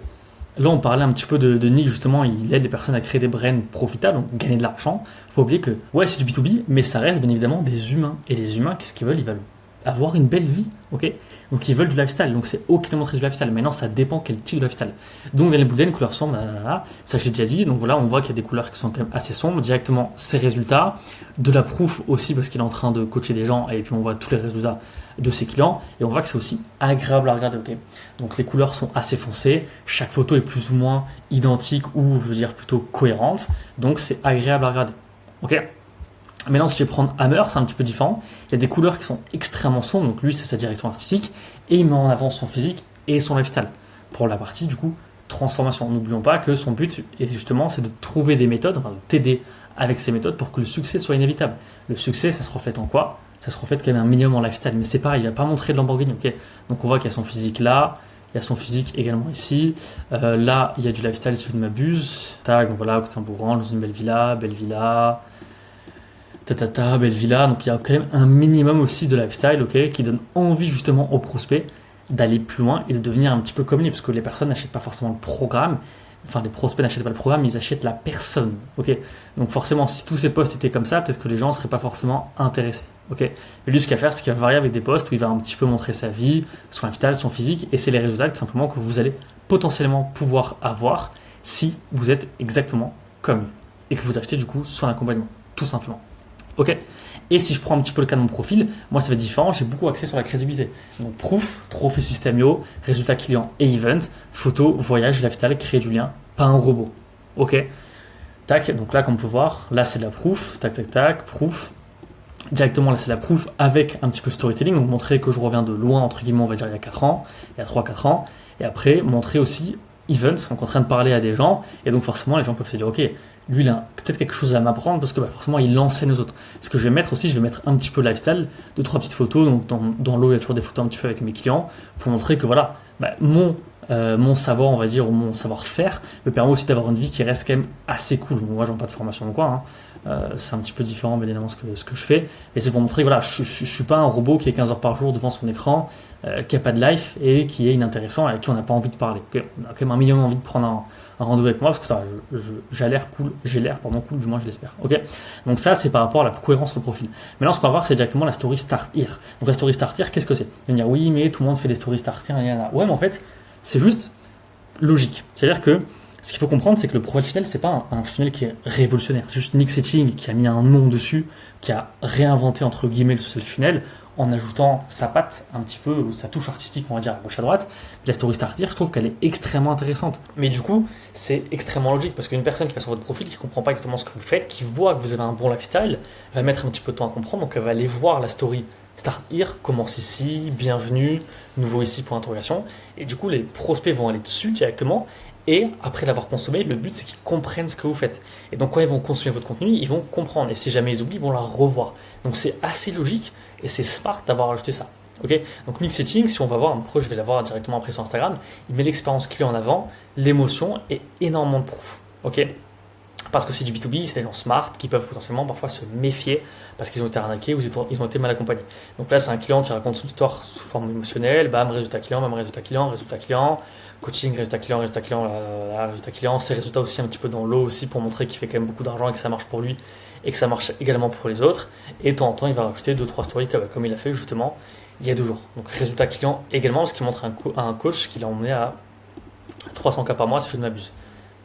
là, on parlait un petit peu de Nick, justement, il aide les personnes à créer des brands profitables, donc gagner de l'argent. Il ne faut oublier que, ouais, c'est du B2B, mais ça reste bien évidemment des humains. Et les humains, qu'est-ce qu'ils veulent ? Ils veulent avoir une belle vie, ok ? Donc ils veulent du lifestyle, donc c'est ok de montrer du lifestyle. Maintenant, ça dépend quel type de lifestyle. Donc dans les Bouden, couleurs sombres, ça j'ai déjà dit. Donc voilà, on voit qu'il y a des couleurs qui sont quand même assez sombres. Directement, ses résultats, de la proof aussi parce qu'il est en train de coacher des gens et puis on voit tous les résultats de ses clients et on voit que c'est aussi agréable à regarder, ok ? Donc les couleurs sont assez foncées, chaque photo est plus ou moins identique ou je veux dire plutôt cohérente, donc c'est agréable à regarder, ok ? Maintenant, si je vais prendre Hammer, c'est un petit peu différent. Il y a des couleurs qui sont extrêmement sombres, donc lui, c'est sa direction artistique, et il met en avant son physique et son lifestyle. Pour la partie, du coup, transformation. N'oublions pas que son but, et justement, c'est de trouver des méthodes, enfin, de t'aider avec ces méthodes pour que le succès soit inévitable. Le succès, ça se reflète en quoi ? Ça se reflète quand même un minimum en lifestyle, mais c'est pareil, il va pas montrer de Lamborghini, ok ? Donc on voit qu'il y a son physique là, il y a son physique également ici. Là, il y a du lifestyle si je ne m'abuse. Tac, donc voilà, Saint-Bourran, dans une belle villa, belle villa, donc il y a quand même un minimum aussi de lifestyle, ok, qui donne envie justement aux prospects d'aller plus loin et de devenir un petit peu comme lui, parce que les personnes n'achètent pas forcément le programme, enfin les prospects n'achètent pas le programme, ils achètent la personne, ok. Donc forcément, si tous ces posts étaient comme ça, peut-être que les gens ne seraient pas forcément intéressés, ok. Mais lui, ce qu'il va faire, c'est qu'il va varier avec des posts où il va un petit peu montrer sa vie, son lifestyle, son physique, et c'est les résultats tout simplement que vous allez potentiellement pouvoir avoir si vous êtes exactement comme lui et que vous achetez du coup son accompagnement, tout simplement. Ok. Et si je prends un petit peu le cas de mon profil, moi ça va être différent, j'ai beaucoup axé sur la crédibilité. Donc proof, trophée Systemio, résultats clients et event, photo, voyage, lifestyle, créer du lien, pas un robot. Ok. Tac, donc là comme on peut voir, là c'est de la proof, tac, proof. Directement là c'est la proof avec un petit peu storytelling, donc montrer que je reviens de loin entre guillemets on va dire il y a 4 ans, il y a 3-4 ans, et après montrer aussi event, donc en train de parler à des gens, et donc forcément les gens peuvent se dire ok, lui il a peut-être quelque chose à m'apprendre parce que forcément il enseigne aux autres. Ce que je vais mettre aussi, je vais mettre un petit peu lifestyle, 2-3 petites photos, donc dans l'eau il y a toujours des photos un petit peu avec mes clients, pour montrer que voilà, mon savoir on va dire, ou mon savoir-faire me permet aussi d'avoir une vie qui reste quand même assez cool. Bon, moi je n'ai pas de formation ou quoi, c'est un petit peu différent bien évidemment ce que je fais, mais c'est pour montrer que voilà, je suis pas un robot qui est 15 heures par jour devant son écran, qui a pas de life et qui est inintéressant et à qui on n'a pas envie de parler. Okay, on a quand même un minimum envie de prendre un rendez-vous avec moi parce que ça, j'ai l'air cool, cool, du moins je l'espère. Ok, donc ça c'est par rapport à la cohérence sur le profil. Maintenant ce qu'on va voir c'est directement la story start here. Donc la story start here, qu'est-ce que c'est ? Vous allez me dire oui mais tout le monde fait des story start here, ouais mais en fait c'est juste logique. C'est-à-dire que ce qu'il faut comprendre, c'est que le profil funnel, c'est pas un funnel qui est révolutionnaire. C'est juste Nick Setting qui a mis un nom dessus, qui a réinventé entre guillemets le funnel en ajoutant sa patte un petit peu, ou sa touche artistique, on va dire, à gauche à droite. Mais la story starter, je trouve qu'elle est extrêmement intéressante. Mais du coup, c'est extrêmement logique parce qu'une personne qui va sur votre profil, qui comprend pas exactement ce que vous faites, qui voit que vous avez un bon lifestyle, va mettre un petit peu de temps à comprendre, donc elle va aller voir la story Start Here, commence ici, bienvenue, nouveau ici pour interrogation. Et du coup, les prospects vont aller dessus directement. Et après l'avoir consommé, le but c'est qu'ils comprennent ce que vous faites. Et donc quand ils vont consommer votre contenu, ils vont comprendre. Et si jamais ils oublient, ils vont la revoir. Donc c'est assez logique et c'est smart d'avoir ajouté ça. Ok, donc Nick Setting, si on va voir, après je vais la voir directement après sur Instagram, il met l'expérience client en avant, l'émotion et énormément de proof. Ok, parce que c'est du B2B, c'est des gens smart qui peuvent potentiellement parfois se méfier parce qu'ils ont été arnaqués ou ils ont été mal accompagnés. Donc là, c'est un client qui raconte son histoire sous forme émotionnelle, bam, résultat client, coaching, résultat client, résultat client, ses résultats aussi un petit peu dans l'eau aussi pour montrer qu'il fait quand même beaucoup d'argent et que ça marche pour lui et que ça marche également pour les autres. Et de temps en temps, il va rajouter 2-3 stories comme il a fait justement il y a 2 jours. Donc résultat client également, parce qu'il montre un coach qui l'a emmené à 300K par mois si je ne m'abuse.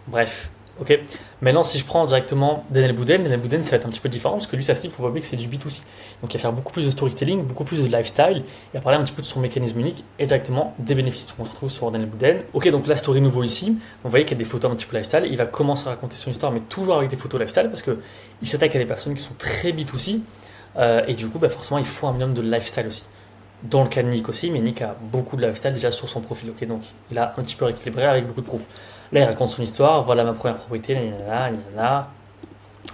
Bref. Ok. Maintenant, si je prends directement Daniel Bouden, ça va être un petit peu différent parce que lui, sa cible, il faut pas oublier que c'est du B2C. Donc, il va faire beaucoup plus de storytelling, beaucoup plus de lifestyle. Il va parler un petit peu de son mécanisme unique et directement des bénéfices. On se retrouve sur Daniel Bouden. Ok, donc la story nouveau ici. Donc, vous voyez qu'il y a des photos un petit peu lifestyle. Il va commencer à raconter son histoire, mais toujours avec des photos lifestyle parce que il s'attaque à des personnes qui sont très B2C. Et du coup, forcément, il faut un minimum de lifestyle aussi. Dans le cas de Nick aussi, mais Nick a beaucoup de lifestyle déjà sur son profil. Ok, donc il a un petit peu rééquilibré avec beaucoup de proof. Là, il raconte son histoire. Voilà ma première propriété, nanana.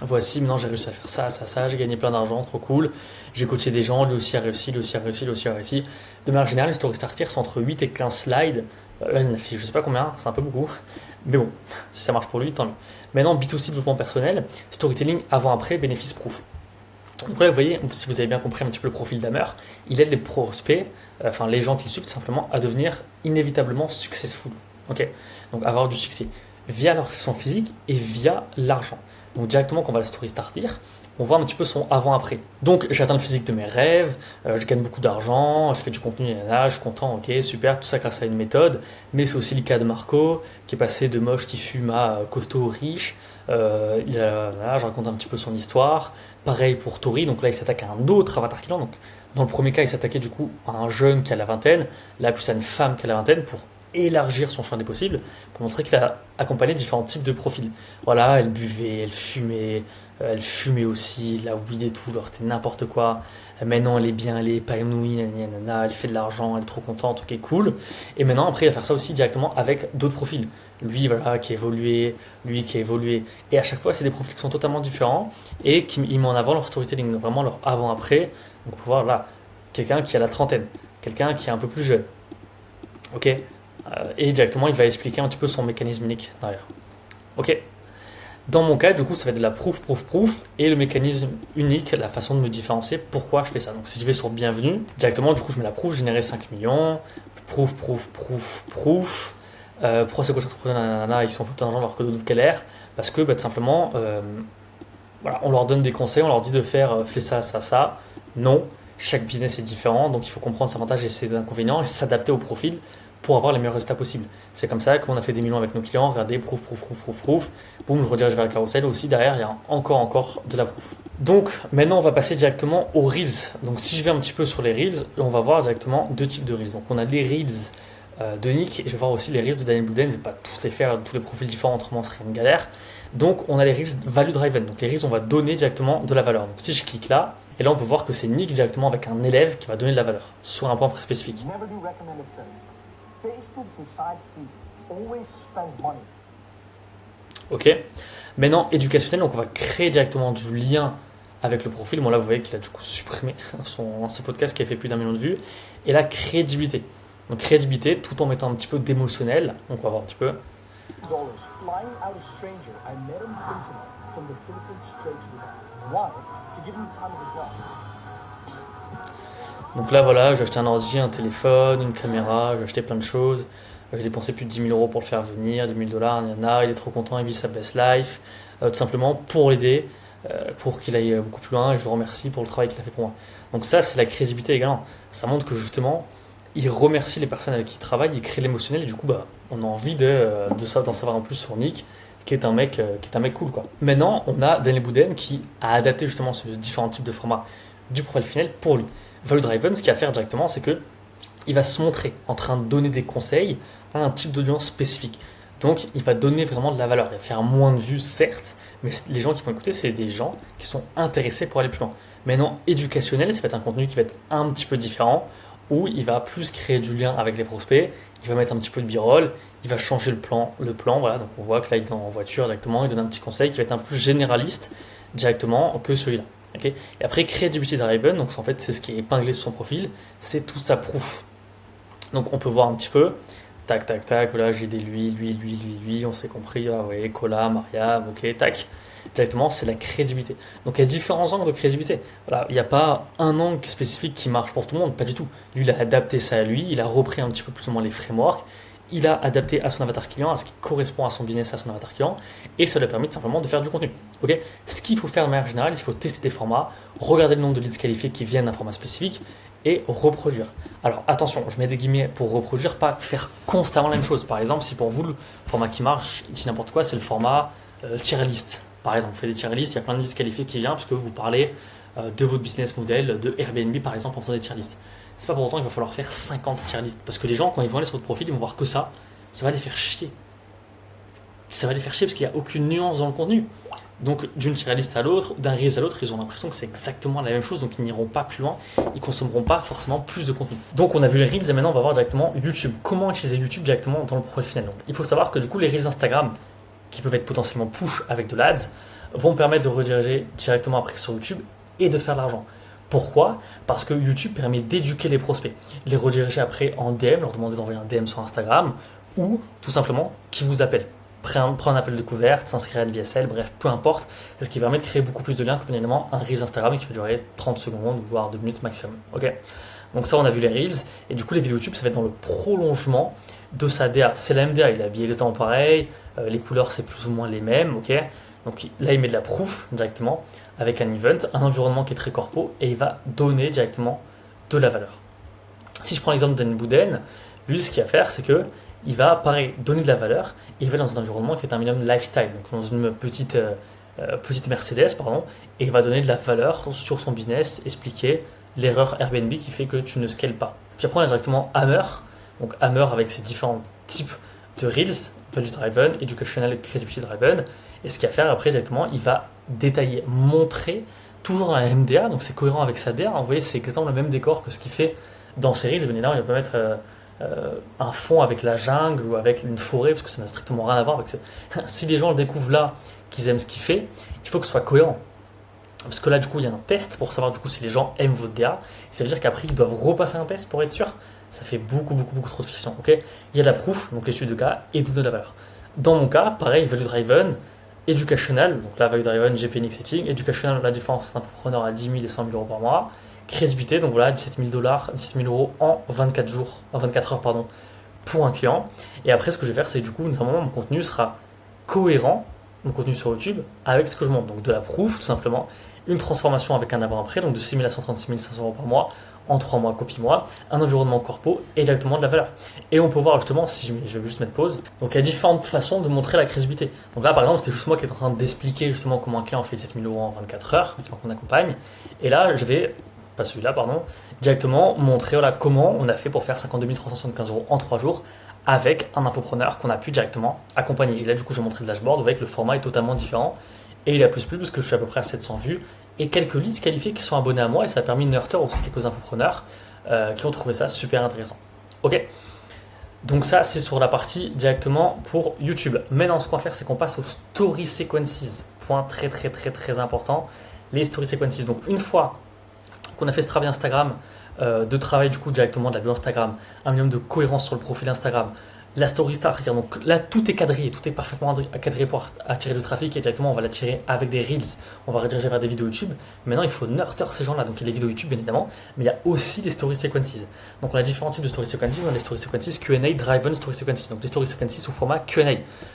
Voici, maintenant j'ai réussi à faire ça, j'ai gagné plein d'argent, trop cool. J'ai coaché des gens, lui aussi a réussi. De manière générale, les story starters sont entre 8 et 15 slides. Là, il en a fait je sais pas combien, c'est un peu beaucoup. Mais bon, si ça marche pour lui, tant mieux. Maintenant, B2C, développement personnel, storytelling avant-après, bénéfice proof. Donc là, vous voyez, si vous avez bien compris un petit peu le profil d'Hammer, il aide les prospects, enfin les gens qui le suivent tout simplement, à devenir inévitablement successful. Ok, donc avoir du succès via son physique et via l'argent. Donc directement quand on va le story starter, on voit un petit peu son avant-après. Donc j'atteins le physique de mes rêves, je gagne beaucoup d'argent, je fais du contenu, là, je suis content, ok, super, tout ça grâce à une méthode. Mais c'est aussi le cas de Marco, qui est passé de moche qui fume à costaud riche. Là, je raconte un petit peu son histoire. Pareil pour Tori, donc là il s'attaque à un autre avatar client. Donc dans le premier cas, il s'attaquait du coup à un jeune qui a la vingtaine, là plus à une femme qui a la vingtaine pour élargir son champ des possibles, pour montrer qu'il a accompagné différents types de profils. Voilà, elle buvait, elle fumait aussi, la weed et tout, genre c'était n'importe quoi. Maintenant elle est bien, elle est épanouie, elle fait de l'argent, elle est trop contente, ok cool. Et maintenant après il va faire ça aussi directement avec d'autres profils. Lui voilà qui a évolué, lui qui a évolué. Et à chaque fois c'est des profils qui sont totalement différents et qui met en avant leur storytelling, donc vraiment leur avant-après. Donc pour voir là, quelqu'un qui a la trentaine, quelqu'un qui est un peu plus jeune. Ok, et directement, il va expliquer un petit peu son mécanisme unique derrière. Ok. Dans mon cas, du coup, ça va être de la proof, et le mécanisme unique, la façon de me différencier, pourquoi je fais ça. Donc, si je vais sur bienvenue, directement, du coup, je mets la proof, générer 5 millions, proof. Pourquoi ces coachs entrepreneurs, ils sont foutus d'argent alors que d'autres galèrent? Parce que, tout simplement, voilà, on leur donne des conseils, on leur dit de faire, fais ça. Non, chaque business est différent, donc il faut comprendre ses avantages et ses inconvénients et s'adapter au profil pour avoir les meilleurs résultats possibles. C'est comme ça qu'on a fait des millions avec nos clients. Regardez, proof. Boum, je redirige vers le carrousel. Aussi, derrière, il y a encore de la proof. Donc, maintenant, on va passer directement aux Reels. Donc, si je vais un petit peu sur les Reels, on va voir directement 2 types de Reels. Donc, on a les Reels de Nick et je vais voir aussi les Reels de Daniel Bouden. Je ne vais pas tous les faire, tous les profils différents, autrement, ce serait une galère. Donc, on a les Reels value driven. Donc, les Reels, on va donner directement de la valeur. Donc, si je clique là, et là, on peut voir que c'est Nick directement avec un élève qui va donner de la valeur sur un point spécifique. Facebook decides to always spend money. Ok. Maintenant, éducationnel, donc on va créer directement du lien avec le profil. Bon là, vous voyez qu'il a du coup supprimé ses podcasts qui a fait plus d'1 million de vues. Et la crédibilité. Donc crédibilité tout en mettant un petit peu d'émotionnel. Donc on va voir un petit peu. Donc là, voilà, j'ai acheté un ordi, un téléphone, une caméra, j'ai acheté plein de choses. J'ai dépensé plus de 10 000 euros pour le faire venir, 10 000 dollars, il est trop content, il vit sa best life. Tout simplement pour l'aider, pour qu'il aille beaucoup plus loin et je le remercie pour le travail qu'il a fait pour moi. Donc ça, c'est la crédibilité également. Ça montre que justement, il remercie les personnes avec qui il travaille, il crée l'émotionnel et du coup, on a envie d'en savoir un plus sur Nick, qui est un mec cool, quoi. Maintenant, on a Daniel Bouden qui a adapté justement ce différents types de formats du profil final pour lui. Value Driven, ce qu'il va faire directement, c'est que il va se montrer en train de donner des conseils à un type d'audience spécifique. Donc, il va donner vraiment de la valeur. Il va faire moins de vues, certes, mais les gens qui vont écouter, c'est des gens qui sont intéressés pour aller plus loin. Maintenant, éducationnel, ça va être un contenu qui va être un petit peu différent, où il va plus créer du lien avec les prospects, il va mettre un petit peu de b-roll, il va changer le plan, voilà. Donc, on voit que là, il est en voiture directement, il donne un petit conseil qui va être un peu plus généraliste directement que celui-là. Ok. Et après, Credibility Driven, donc en fait, c'est ce qui est épinglé sur son profil, c'est tout ça proof. Donc on peut voir un petit peu, tac, tac, tac, voilà, j'ai des lui, on s'est compris, ah ouais, Cola, Mariam, ok, tac. Directement, c'est la crédibilité. Donc il y a différents angles de crédibilité. Voilà, il n'y a pas un angle spécifique qui marche pour tout le monde, pas du tout. Lui, il a adapté ça à lui, il a repris un petit peu plus ou moins les frameworks, il a adapté à son avatar client, à ce qui correspond à son business, à son avatar client, et ça lui a permis simplement de faire du contenu. Ok. Ce qu'il faut faire de manière générale, il faut tester des formats, regarder le nombre de leads qualifiés qui viennent d'un format spécifique, et reproduire. Alors attention, je mets des guillemets pour reproduire, pas faire constamment la même chose. Par exemple, si pour vous le format qui marche, dit n'importe quoi, c'est le format tier list. Par exemple, vous faites des tier lists, il y a plein de listes qualifiées qui viennent parce que vous parlez de votre business model, de Airbnb par exemple en faisant des tier lists. C'est pas pour autant qu'il va falloir faire 50 tier lists parce que les gens, quand ils vont aller sur votre profil, ils vont voir que ça va les faire chier. Ça va les faire chier parce qu'il n'y a aucune nuance dans le contenu. Donc d'une tier list à l'autre, d'un reels à l'autre, ils ont l'impression que c'est exactement la même chose, donc ils n'iront pas plus loin, ils consommeront pas forcément plus de contenu. Donc on a vu les reels et maintenant on va voir directement YouTube. Comment utiliser YouTube directement dans le profil final. Donc, il faut savoir que du coup les reels Instagram, qui peuvent être potentiellement push avec de l'ADS, vont permettre de rediriger directement après sur YouTube et de faire de l'argent. Pourquoi ? Parce que YouTube permet d'éduquer les prospects, les rediriger après en DM, leur demander d'envoyer un DM sur Instagram ou tout simplement qui vous appelle. Prendre un appel de découverte, s'inscrire à l'ISL, bref, peu importe. C'est ce qui permet de créer beaucoup plus de liens que finalement un Reels Instagram qui va durer 30 secondes, voire 2 minutes maximum. Ok. Donc ça, on a vu les Reels. Et du coup, les vidéos YouTube, ça va être dans le prolongement de sa DA. C'est la MDA, il est habillé exactement pareil. Les couleurs, c'est plus ou moins les mêmes. Ok. Donc là, il met de la proof directement avec un event, un environnement qui est très corpo et il va donner directement de la valeur. Si je prends l'exemple d'Anne Bouden, lui, ce qu'il va faire, c'est que il va, pareil, donner de la valeur et il va dans un environnement qui est un minimum lifestyle, donc dans une petite Mercedes, pardon, et il va donner de la valeur sur son business, expliquer l'erreur Airbnb qui fait que tu ne scales pas. Puis après, on a directement Hammer, donc Hammer avec ses différents types de Reels, Value Driven, Educational, Creativity Driven, et ce qu'il va faire après, directement, il va détailler, montrer, toujours dans la MDA, donc c'est cohérent avec sa DA, vous voyez, c'est exactement le même décor que ce qu'il fait dans ses Reels, bien évidemment, il va pas mettre un fond avec la jungle ou avec une forêt, parce que ça n'a strictement rien à voir avec ça. Si les gens le découvrent là, qu'ils aiment ce qu'il fait, il faut que ce soit cohérent. Parce que là, du coup, il y a un test pour savoir du coup si les gens aiment votre DA. Et ça veut dire qu'après, ils doivent repasser un test pour être sûr. Ça fait beaucoup trop de friction. Ok, il y a de la proof, donc l'étude de cas, et de la valeur. Dans mon cas, pareil, value driven, educational, donc là, value driven, GPN setting, educational, la différence entre un entrepreneur à 10 000 et 100 000 euros par mois. Crédibilité, donc voilà, 17 000 euros en 24 jours, en 24 heures, pardon, pour un client. Et après, ce que je vais faire, c'est du coup, notamment, mon contenu sera cohérent, mon contenu sur YouTube, avec ce que je montre. Donc de la proof, tout simplement, une transformation avec un avant-après, donc de 6 000 à 136 500 euros par mois, en 3 mois, copie-moi, un environnement corpo et directement de la valeur. Et on peut voir justement, si je vais juste mettre pause, donc il y a différentes façons de montrer la crédibilité. Donc là, par exemple, c'était juste moi qui étais en train d'expliquer justement comment un client fait 7 000 euros en 24 heures, donc on accompagne. Et là, je vais pas celui-là, pardon, directement montrer voilà, comment on a fait pour faire 52 375 euros en 3 jours avec un infopreneur qu'on a pu directement accompagner. Et là, du coup, j'ai montré le dashboard, vous voyez que le format est totalement différent et il a plus parce que je suis à peu près à 700 vues et quelques leads qualifiés qui sont abonnés à moi et ça a permis de nurture aussi quelques infopreneurs qui ont trouvé ça super intéressant. Ok, donc ça, c'est sur la partie directement pour YouTube. Maintenant, ce qu'on va faire, c'est qu'on passe aux story sequences. Point très important, les story sequences. Donc, une fois qu'on a fait ce travail Instagram, de travail du coup directement de la bio Instagram, un minimum de cohérence sur le profil Instagram, la story start, donc là tout est cadré, tout est parfaitement cadré pour attirer du trafic et directement on va l'attirer avec des reels, on va rediriger vers des vidéos YouTube. Maintenant il faut nurture ces gens-là, donc il y a les vidéos YouTube bien évidemment, mais il y a aussi les story sequences. Donc on a différents types de story sequences, on a les story sequences Q&A, driven story sequences, donc les story sequences sous format Q&A,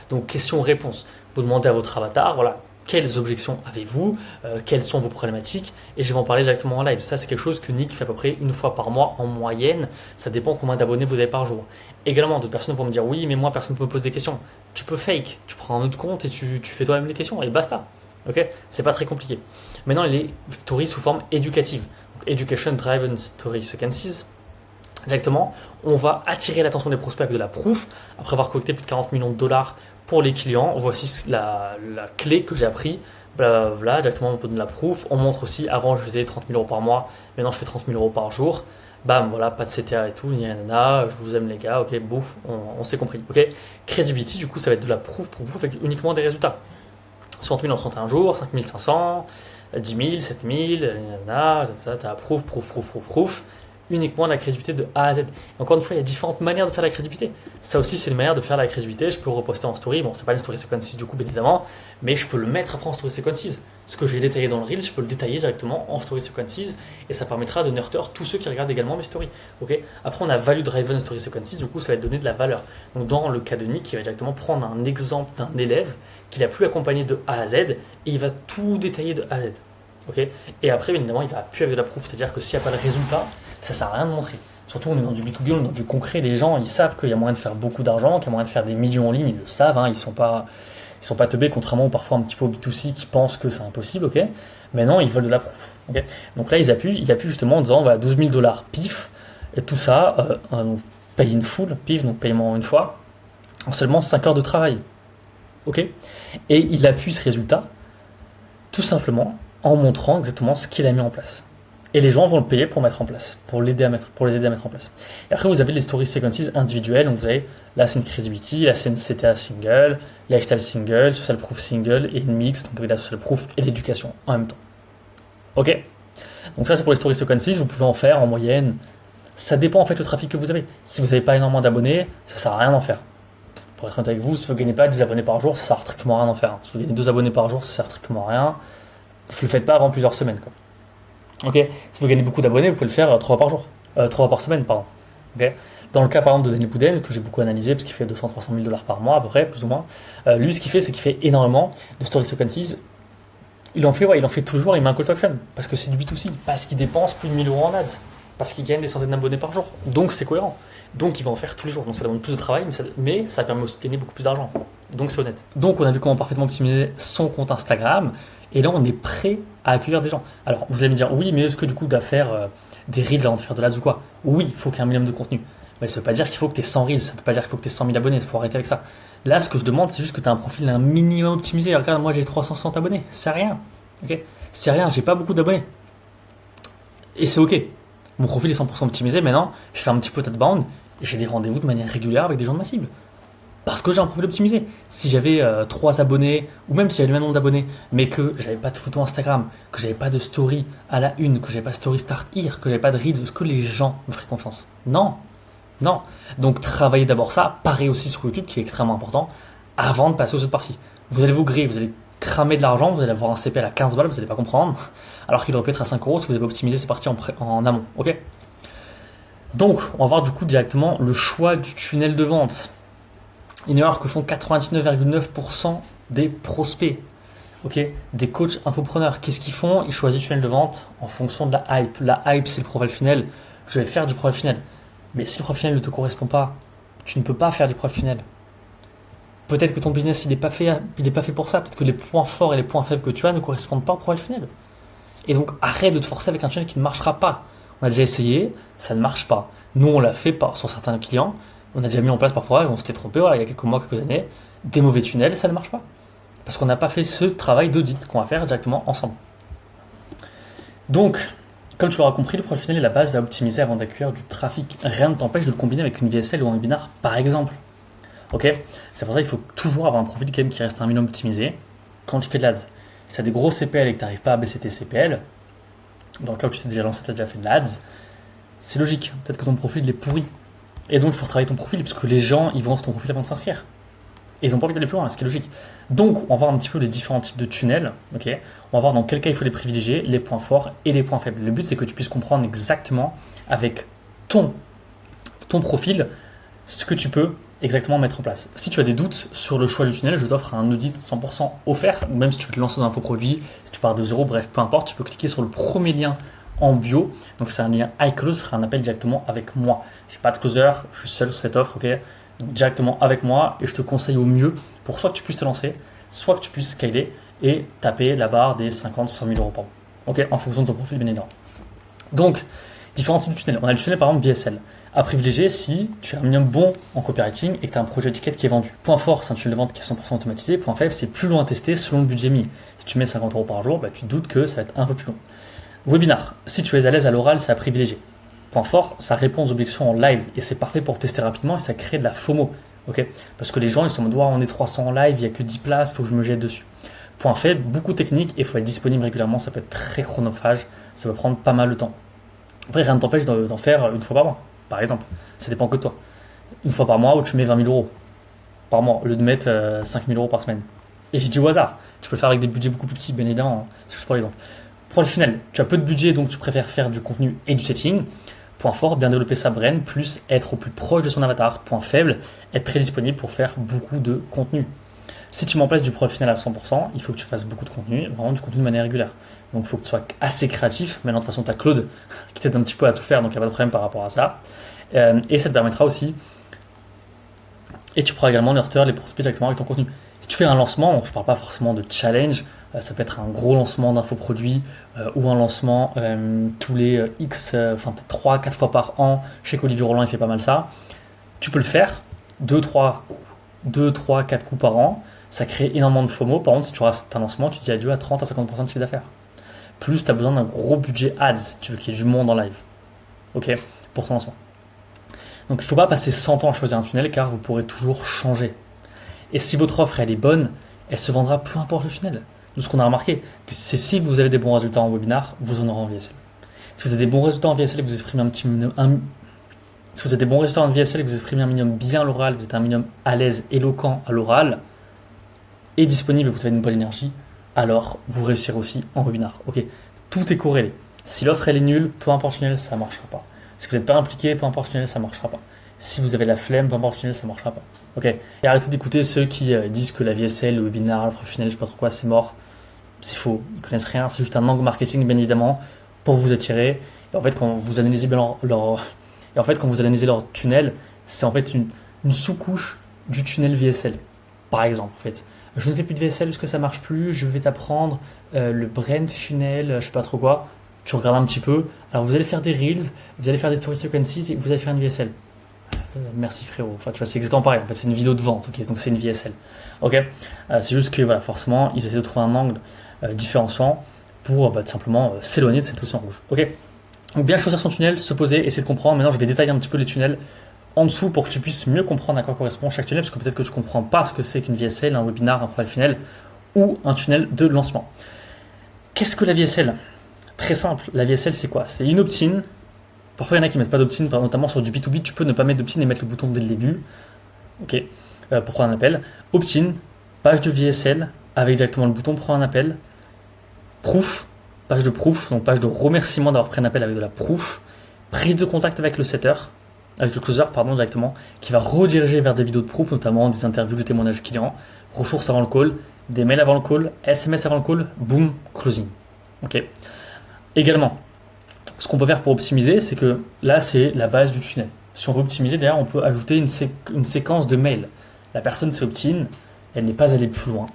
donc questions-réponses. Vous demandez à votre avatar, voilà, quelles objections avez-vous, quelles sont vos problématiques, et je vais en parler directement en live. Ça, c'est quelque chose que Nick fait à peu près une fois par mois en moyenne. Ça dépend combien d'abonnés vous avez par jour. Également, d'autres personnes vont me dire oui, mais moi, personne ne me pose des questions. Tu peux fake, tu prends un autre compte et tu fais toi-même les questions et basta. Ok, c'est pas très compliqué. Maintenant, il est story sous forme éducative. Donc, Education Driven Story Sequences. Directement, on va attirer l'attention des prospects avec de la proof. Après avoir collecté plus de 40 millions de dollars pour les clients, voici la clé que j'ai appris. Voilà, directement on peut donner la proof. On montre aussi, avant je faisais 30 000 euros par mois, maintenant je fais 30 000 euros par jour. Bam, voilà, pas de CTA et tout, nanana, je vous aime les gars, ok, bouf, on s'est compris. Ok, Credibility, du coup, ça va être de la proof pour vous avec uniquement des résultats. 60 000 en 31 jours, 5 500, 10 000, 7 000, tu as proof, uniquement la crédibilité de A à Z. Et encore une fois, il y a différentes manières de faire la crédibilité. Ça aussi, c'est une manière de faire la crédibilité. Je peux reposter en story. Bon, c'est pas une story sequences du coup, bien évidemment, mais je peux le mettre après en story sequences. Ce que j'ai détaillé dans le reel, je peux le détailler directement en story sequences et ça permettra de nurture tous ceux qui regardent également mes stories. Ok. Après, on a value driven story sequences, du coup, ça va te donner de la valeur. Donc, dans le cas de Nick, il va directement prendre un exemple d'un élève qu'il a pu accompagner de A à Z et il va tout détailler de A à Z. Ok. Et après, bien évidemment, il va appuyer avec de la proof, c'est-à-dire que s'il n'y a pas de résultat, ça sert à rien de montrer. Surtout, on est dans du B2B, on est dans du concret. Les gens, ils savent qu'il y a moyen de faire beaucoup d'argent, qu'il y a moyen de faire des millions en ligne. Ils le savent, hein, ils sont pas teubés, contrairement parfois un petit peu au B2C qui pensent que c'est impossible, ok. Mais non, ils veulent de la proof. Okay. Donc là, il appuie justement en disant, voilà, 12 000 $, pif, et tout ça, paye in full, pif, donc paiement une fois, en seulement 5 heures de travail. Ok. Et il appuie ce résultat, tout simplement, en montrant exactement ce qu'il a mis en place. Et les gens vont le payer pour mettre en place, pour les aider à mettre en place. Et après, vous avez les story sequences individuelles. Donc, vous avez là, c'est une credibility, là, c'est une CTA single, lifestyle single, social proof single et une mix. Donc, la social proof et l'éducation en même temps. Ok. Donc, ça, c'est pour les story sequences. Vous pouvez en faire en moyenne. Ça dépend en fait du trafic que vous avez. Si vous n'avez pas énormément d'abonnés, ça ne sert à rien d'en faire. Pour être honnête avec vous, si vous ne gagnez pas 10 abonnés par jour, ça ne sert strictement à rien d'en faire. Si vous gagnez 2 abonnés par jour, ça ne sert strictement à rien. Ne le faites pas avant plusieurs semaines, quoi. Ok, si vous gagnez beaucoup d'abonnés, vous pouvez le faire 3 fois par jour, 3 fois par semaine, pardon. Okay. Dans le cas par exemple de Daniel Bouden, que j'ai beaucoup analysé, parce qu'il fait 200-300 000 $ par mois à peu près, plus ou moins, lui ce qu'il fait, c'est qu'il fait énormément de story sequences. Il en fait tous les jours, il met un call to action, parce que c'est du B2C, parce qu'il dépense plus de 1 000 € en ads, parce qu'il gagne des centaines d'abonnés par jour, donc c'est cohérent. Donc il va en faire tous les jours, donc ça demande plus de travail, mais ça permet aussi de gagner beaucoup plus d'argent, donc c'est honnête. Donc on a vu comment parfaitement optimiser son compte Instagram. Et là, on est prêt à accueillir des gens. Alors, vous allez me dire, oui, mais est-ce que du coup, tu dois faire des reels avant de faire de l'ads ou quoi? Oui, il faut qu'il y ait un minimum de contenu. Mais ça ne veut pas dire qu'il faut que tu aies 100 reels, ça ne veut pas dire qu'il faut que tu aies 100 000 abonnés, il faut arrêter avec ça. Là, ce que je demande, c'est juste que tu as un profil un minimum optimisé. Regarde, moi, j'ai 360 abonnés, c'est rien. Okay, c'est rien, j'ai pas beaucoup d'abonnés. Et c'est ok. Mon profil est 100% optimisé, maintenant, je fais un petit peu d'outbound et j'ai des rendez-vous de manière régulière avec des gens de ma cible. Parce que j'ai un profil optimisé. Si j'avais 3 abonnés, ou même si j'avais le même nombre d'abonnés, mais que j'avais pas de photo Instagram, que j'avais pas de story à la une, que j'avais pas de story start here, que j'avais pas de reels, est-ce que les gens me feraient confiance? Non. Non. Donc travaillez d'abord ça, pareil aussi sur YouTube qui est extrêmement important, avant de passer aux autres parties. Vous allez vous griller, vous allez cramer de l'argent, vous allez avoir un CPL à 15 balles, vous n'allez pas comprendre, alors qu'il aurait pu être à 5 € si vous avez optimisé ces parties en amont. Ok. Donc, on va voir du coup directement le choix du tunnel de vente. Une erreur que font 99,9% des prospects, okay, des coachs infopreneurs. Qu'est-ce qu'ils font? Ils choisissent le tunnel de vente en fonction de la hype. La hype, c'est le profil funnel. Je vais faire du profil funnel. Mais si le profil funnel ne te correspond pas, tu ne peux pas faire du profil funnel. Peut-être que ton business, il n'est pas fait pour ça. Peut-être que les points forts et les points faibles que tu as ne correspondent pas au profil funnel. Et donc, arrête de te forcer avec un tunnel qui ne marchera pas. On a déjà essayé, ça ne marche pas. Nous, on l'a fait sur certains clients. On a déjà mis en place parfois, on s'était trompé il y a quelques mois, quelques années, des mauvais tunnels, ça ne marche pas. Parce qu'on n'a pas fait ce travail d'audit qu'on va faire directement ensemble. Donc, comme tu l'auras compris, le profil funnel est la base à optimiser avant d'accueillir du trafic. Rien ne t'empêche de le combiner avec une VSL ou un webinar, par exemple. Ok. C'est pour ça qu'il faut toujours avoir un profil quand même qui reste un minimum optimisé quand tu fais de l'ADS. Si tu as des gros CPL et que tu n'arrives pas à baisser tes CPL, dans le cas où tu t'es déjà lancé, tu as déjà fait de l'ADS, c'est logique. Peut-être que ton profil est pourri. Et donc, il faut travailler ton profil, parce que les gens, ils vont sur ton profil avant de s'inscrire. Et ils n'ont pas envie d'aller plus loin, ce qui est logique. Donc, on va voir un petit peu les différents types de tunnels. Okay, on va voir dans quel cas il faut les privilégier, les points forts et les points faibles. Le but, c'est que tu puisses comprendre exactement, avec ton profil, ce que tu peux exactement mettre en place. Si tu as des doutes sur le choix du tunnel, je t'offre un audit 100% offert, ou même si tu veux te lancer dans un infoproduit, si tu pars de zéro, bref, peu importe, tu peux cliquer sur le premier lien en bio, donc c'est un lien iClose, ce sera un appel directement avec moi. Je n'ai pas de closer, je suis seul sur cette offre, ok, donc directement avec moi et je te conseille au mieux pour soit que tu puisses te lancer, soit que tu puisses scaler et taper la barre des 50-100 000 € par mois, ok, en fonction de ton profil bien évidemment. Donc, différents types de tunnels. On a le tunnel par exemple VSL, à privilégier si tu es un minimum bon en copywriting et que tu as un projet d'étiquette qui est vendu. Point fort, c'est un tunnel de vente qui est 100% automatisé. Point faible, c'est plus long à tester selon le budget mis. Si tu mets 50 € par jour, tu te doutes que ça va être un peu plus long. Webinar, si tu es à l'aise à l'oral, c'est à privilégier. Point fort, ça répond aux objections en live et c'est parfait pour tester rapidement et ça crée de la FOMO. Okay, parce que les gens ils sont en mode on est 300 en live, il n'y a que 10 places, il faut que je me jette dessus. Point faible, beaucoup technique et il faut être disponible régulièrement, ça peut être très chronophage, ça peut prendre pas mal de temps. Après, rien ne t'empêche d'en faire une fois par mois, par exemple. Ça dépend que de toi. Une fois par mois où tu mets 20 000 euros par mois, au lieu de mettre 5 000 euros par semaine. Et j'ai dit au hasard, tu peux le faire avec des budgets beaucoup plus petits, bien évidemment, hein. C'est juste pour l'exemple. Pour le final, tu as peu de budget, donc tu préfères faire du contenu et du setting. Point fort, bien développer sa brand, plus être au plus proche de son avatar. Point faible, être très disponible pour faire beaucoup de contenu. Si tu mets en place du professionnel à 100%, il faut que tu fasses beaucoup de contenu, vraiment du contenu de manière régulière. Donc il faut que tu sois assez créatif. Maintenant, de toute façon, tu as Claude qui t'aide un petit peu à tout faire, donc il n'y a pas de problème par rapport à ça. Et ça te permettra aussi, et tu pourras également nurture les prospects directement avec ton contenu. Si tu fais un lancement, donc je ne parle pas forcément de challenge, ça peut être un gros lancement d'infoproduits ou un lancement tous les enfin peut-être 3-4 fois par an. Je sais qu'Olivier Roland il fait pas mal ça. Tu peux le faire 2-3, 4 coups par an. Ça crée énormément de FOMO. Par contre, si tu rates un lancement, tu dis adieu à 30 à 50% de chiffre d'affaires. Plus, tu as besoin d'un gros budget ads si tu veux qu'il y ait du monde en live. Ok, pour ton lancement. Donc, il ne faut pas passer 100 ans à choisir un tunnel car vous pourrez toujours changer. Et si votre offre elle est bonne, elle se vendra peu importe le tunnel. Nous, ce qu'on a remarqué, c'est si vous avez des bons résultats en webinar, vous en aurez en VSL. Si vous avez des bons résultats en VSL et que vous exprimez si vous avez des bons résultats en VSL et que vous exprimez un minimum bien à l'oral, vous êtes un minimum à l'aise, éloquent à l'oral, et disponible et vous avez une bonne énergie, alors vous réussirez aussi en webinar. Ok, tout est corrélé. Si l'offre elle est nulle, peu importe le tunnel, ça ne marchera pas. Si vous n'êtes pas impliqué, peu importe le tunnel, ça ne marchera pas. Si vous avez la flemme, peu importe le tunnel, ça ne marchera pas. Ok, et arrêtez d'écouter ceux qui disent que la VSL, le webinar, le professionnel, je ne sais pas trop quoi, c'est mort. C'est faux, ils ne connaissent rien, c'est juste un angle marketing bien évidemment pour vous attirer. Et en fait, quand vous analysez bien leur tunnel, c'est en fait une sous-couche du tunnel VSL. Par exemple, en fait, je ne fais plus de VSL parce que ça marche plus, je vais t'apprendre le brand funnel, je sais pas trop quoi. Tu regardes un petit peu. Alors vous allez faire des reels, vous allez faire des story sequences et vous allez faire une VSL. Merci frérot. Enfin, tu vois, c'est exactement pareil. En fait, c'est une vidéo de vente, ok. Donc c'est une VSL. Ok. C'est juste que voilà, forcément, ils essaient de trouver un angle différenciant pour tout simplement s'éloigner de cette option rouge. Ok. Donc bien choisir son tunnel, se poser, essayer de comprendre. Maintenant, je vais détailler un petit peu les tunnels en dessous pour que tu puisses mieux comprendre à quoi correspond chaque tunnel, parce que peut-être que tu ne comprends pas ce que c'est qu'une VSL, un webinar, un profil funnel ou un tunnel de lancement. Qu'est-ce que la VSL? Très simple. La VSL, c'est quoi? C'est une opt-in. Parfois, il y en a qui ne mettent pas d'opt-in, notamment sur du B2B, tu peux ne pas mettre d'opt-in et mettre le bouton dès le début. Ok. Pour prendre un appel. Opt-in, page de VSL avec directement le bouton prendre un appel. Proof, page de proof, donc page de remerciement d'avoir pris un appel avec de la proof. Prise de contact avec le setter, avec le closer, directement, qui va rediriger vers des vidéos de proof, notamment des interviews, des témoignages clients, ressources avant le call, des mails avant le call, SMS avant le call, boom, closing. Ok. Également, ce qu'on peut faire pour optimiser, c'est que là, c'est la base du tunnel. Si on veut optimiser, derrière, on peut ajouter une séquence de mails. La personne s'est opt-in, elle n'est pas allée plus loin.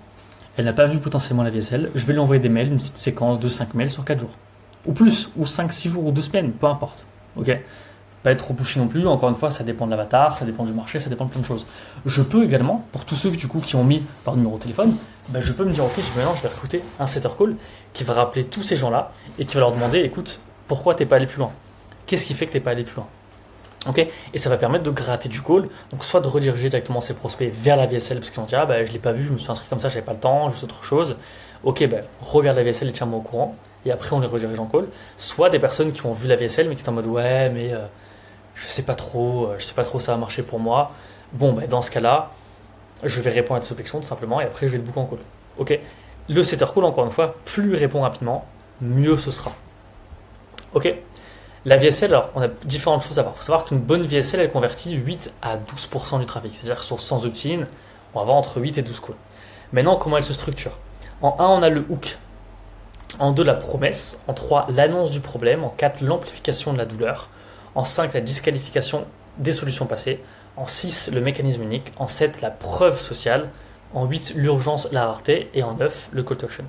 Elle n'a pas vu potentiellement la VSL. Je vais lui envoyer des mails, une petite séquence de 5 mails sur 4 jours. Ou plus, ou 5, 6 jours, ou 2 semaines, peu importe. Ok. Pas être trop pushy non plus. Encore une fois, ça dépend de l'avatar, ça dépend du marché, ça dépend de plein de choses. Je peux également, pour tous ceux qui ont mis leur numéro de téléphone, je peux me dire, ok, maintenant je vais recruter un setter call qui va rappeler tous ces gens-là et qui va leur demander, écoute, pourquoi t'es pas allé plus loin? Qu'est-ce qui fait que t'es pas allé plus loin? Ok, et ça va permettre de gratter du call, donc soit de rediriger directement ses prospects vers la VSL parce qu'ils vont dire je l'ai pas vu, je me suis inscrit comme ça, j'avais pas le temps, juste autre chose. Ok, regarde la VSL et tiens-moi au courant, et après on les redirige en call. Soit des personnes qui ont vu la VSL mais qui sont en mode ouais mais je sais pas trop ça va marcher pour moi. Bon dans ce cas-là, je vais répondre à tes objections tout simplement et après je vais te booker en call. Ok, le setter call encore une fois, plus il répond rapidement, mieux ce sera. Ok. La VSL, alors on a différentes choses à voir. Il faut savoir qu'une bonne VSL, elle convertit 8 à 12% du trafic. C'est-à-dire que sur 100 opt-in, on va avoir entre 8 et 12 calls. Maintenant, comment elle se structure? En 1, on a le hook. En 2, la promesse. En 3, l'annonce du problème. En 4, l'amplification de la douleur. En 5, la disqualification des solutions passées. En 6, le mécanisme unique. En 7, la preuve sociale. En 8, l'urgence, la rareté. Et en 9, le call to action.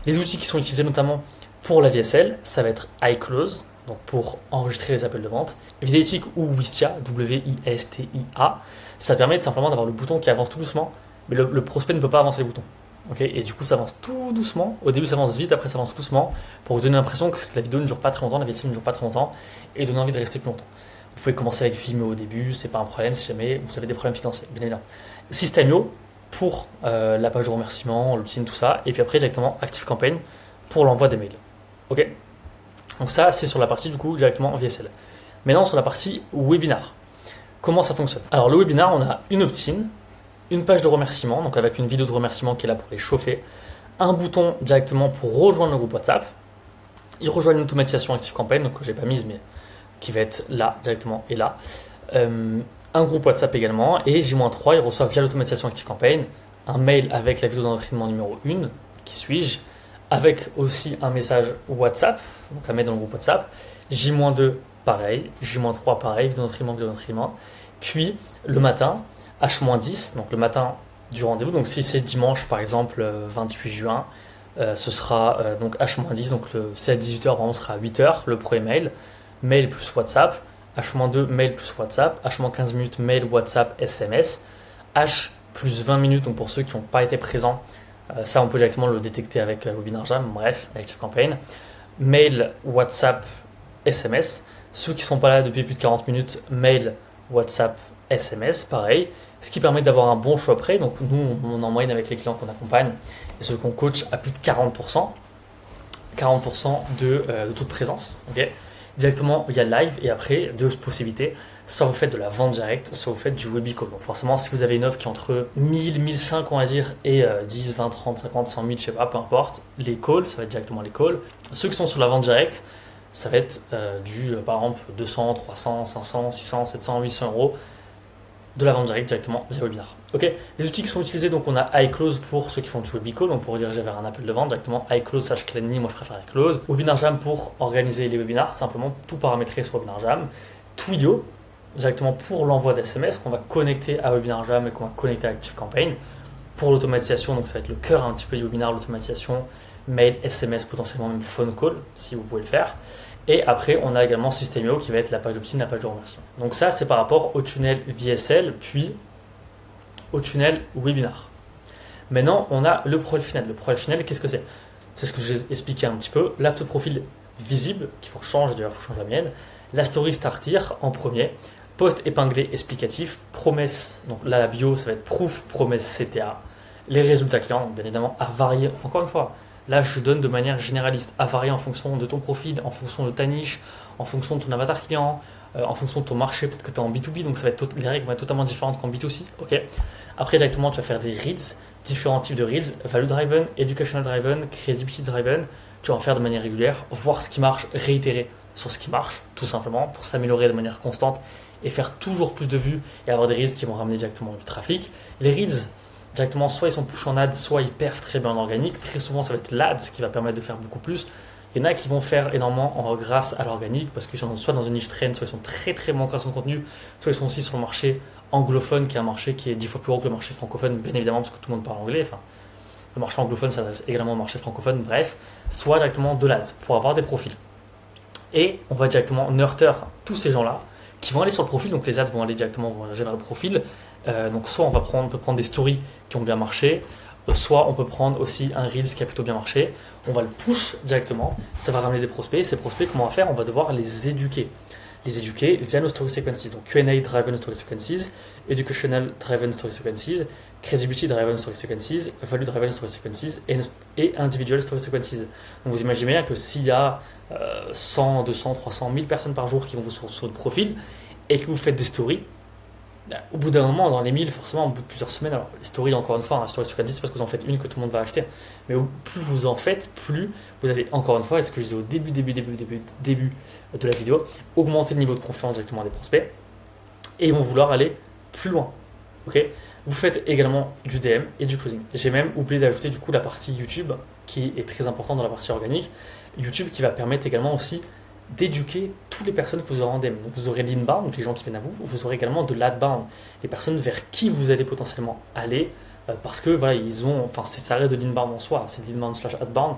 Les outils qui sont utilisés notamment pour la VSL, ça va être iClose, donc pour enregistrer les appels de vente, Vidéotic ou Wistia, W-I-S-T-I-A. Ça permet simplement d'avoir le bouton qui avance tout doucement, mais le prospect ne peut pas avancer les boutons. Okay, et du coup, ça avance tout doucement. Au début, ça avance vite, après, ça avance doucement pour vous donner l'impression que la vidéo ne dure pas très longtemps, la VSL ne dure pas très longtemps, et donner envie de rester plus longtemps. Vous pouvez commencer avec Vimeo au début, c'est pas un problème si jamais vous avez des problèmes financiers, bien évidemment. System.io, pour la page de remerciement, l'opt-in, tout ça. Et puis après, directement ActiveCampaign pour l'envoi des mails. Ok. Donc ça, c'est sur la partie du coup directement VSL. Maintenant, sur la partie webinar. Comment ça fonctionne? Alors le webinar, on a une opt-in, une page de remerciement, donc avec une vidéo de remerciement qui est là pour les chauffer, un bouton directement pour rejoindre le groupe WhatsApp. Il rejoint une automatisation ActiveCampaign, donc que j'ai pas mise, mais qui va être là directement et là. Un groupe WhatsApp également, et J-3, il reçoit via l'automatisation ActiveCampaign un mail avec la vidéo d'entraînement numéro 1, qui suis-je, avec aussi un message WhatsApp, donc à mettre dans le groupe WhatsApp. J-2, pareil. J-3, pareil, vidéo d'entraînement. Puis le matin, H-10, donc le matin du rendez-vous. Donc si c'est dimanche par exemple 28 juin, ce sera donc H-10, donc c'est à 18h, par exemple, ce sera à 8h, le premier mail, mail plus WhatsApp. H-2, mail plus WhatsApp. H-15 minutes, mail, WhatsApp, SMS. H plus 20 minutes, donc pour ceux qui n'ont pas été présents, ça on peut directement le détecter avec WebinarJam, bref, avec ActiveCampaign. Mail, WhatsApp, SMS. Ceux qui ne sont pas là depuis plus de 40 minutes, mail, WhatsApp, SMS, pareil. Ce qui permet d'avoir un bon choix après. Donc nous, on en moyenne avec les clients qu'on accompagne et ceux qu'on coach à plus de 40%. 40% de taux de présence. Okay. Directement, il y a live et après, deux possibilités. Soit vous faites de la vente directe, soit vous faites du webicall. Donc forcément, si vous avez une offre qui est entre 1000, 1005, on va dire, et 10, 20, 30, 50, 100 000, je sais pas, peu importe, les calls, ça va être directement les calls. Ceux qui sont sur la vente directe, ça va être par exemple, 200, 300, 500, 600, 700, 800 euros de la vente directe directement via webinar. Ok. Les outils qui sont utilisés, donc on a iClose pour ceux qui font du webicall, donc pour rediriger vers un appel de vente directement, iClose /Calendly, moi je préfère iClose. WebinarJam pour organiser les webinars, simplement tout paramétrer sur WebinarJam. Twilio, directement pour l'envoi d'SMS qu'on va connecter à WebinarJam et qu'on va connecter à ActiveCampaign. Pour l'automatisation, donc ça va être le cœur un petit peu du webinar, l'automatisation, mail, SMS, potentiellement même phone call, si vous pouvez le faire. Et après, on a également System.io qui va être la page opt-in, la page de remerciement. Donc ça, c'est par rapport au tunnel VSL, puis au tunnel webinar. Maintenant, on a le profil final. Le profil final, qu'est-ce que c'est? C'est ce que je vous ai expliqué un petit peu. L'app de profil visible, qu'il faut que je change, d'ailleurs, il faut que je change la mienne. La story starter en premier. Post épinglé explicatif. Promesse, donc là, la bio, ça va être proof, promesse, CTA. Les résultats clients, donc bien évidemment, à varier, encore une fois. Là, je donne de manière généraliste, à varier en fonction de ton profil, en fonction de ta niche, en fonction de ton avatar client, en fonction de ton marché. Peut-être que tu es en B2B, donc ça va être les règles vont être totalement différentes qu'en B2C. Okay. Après, directement, tu vas faire des Reels, différents types de Reels, Value Driven, Educational Driven, Credibility Driven. Tu vas en faire de manière régulière, voir ce qui marche, réitérer sur ce qui marche, tout simplement, pour s'améliorer de manière constante et faire toujours plus de vues et avoir des Reels qui vont ramener directement du trafic. Les Reels, directement, soit ils sont push en ads, soit ils perfent très bien en organique. Très souvent, ça va être l'ads qui va permettre de faire beaucoup plus. Il y en a qui vont faire énormément grâce à l'organique parce qu'ils sont soit dans une niche trend, soit ils sont très très bons en création de contenu, soit ils sont aussi sur le marché anglophone qui est un marché qui est 10 fois plus gros que le marché francophone, bien évidemment, parce que tout le monde parle anglais. Enfin, le marché anglophone s'adresse également au marché francophone, bref, soit directement de l'ads pour avoir des profils. Et on va directement nurture tous ces gens-là qui vont aller sur le profil, donc les ads vont aller directement vers le profil. Donc soit on peut prendre des stories qui ont bien marché, soit on peut prendre aussi un Reels qui a plutôt bien marché. On va le push directement, ça va ramener des prospects. Ces prospects, comment on va faire? On va devoir les éduquer. Les éduquer via nos story sequences, donc Q&A driven story sequences, educational driven story sequences, credibility driven story sequences, value driven story sequences et individual story sequences. Donc vous imaginez bien que s'il y a 100, 200, 300, 1000 personnes par jour qui vont sur votre profil et que vous faites des stories, au bout d'un moment, dans les 1000, forcément, au bout de plusieurs semaines, alors les stories, encore une fois, story sequences, c'est parce que vous en faites une que tout le monde va acheter. Mais plus vous en faites, plus vous allez, encore une fois, et ce que je disais au début de la vidéo, augmenter le niveau de confiance directement des prospects et ils vont vouloir aller plus loin. Okay. Vous faites également du DM et du closing. J'ai même oublié d'ajouter du coup la partie YouTube qui est très importante dans la partie organique. YouTube qui va permettre également aussi d'éduquer toutes les personnes que vous aurez en DM. Donc vous aurez l'inbound, donc les gens qui viennent à vous, vous aurez également de l'outbound, les personnes vers qui vous allez potentiellement aller, parce que voilà, ça reste de l'inbound en soi, c'est de l'inbound / outbound.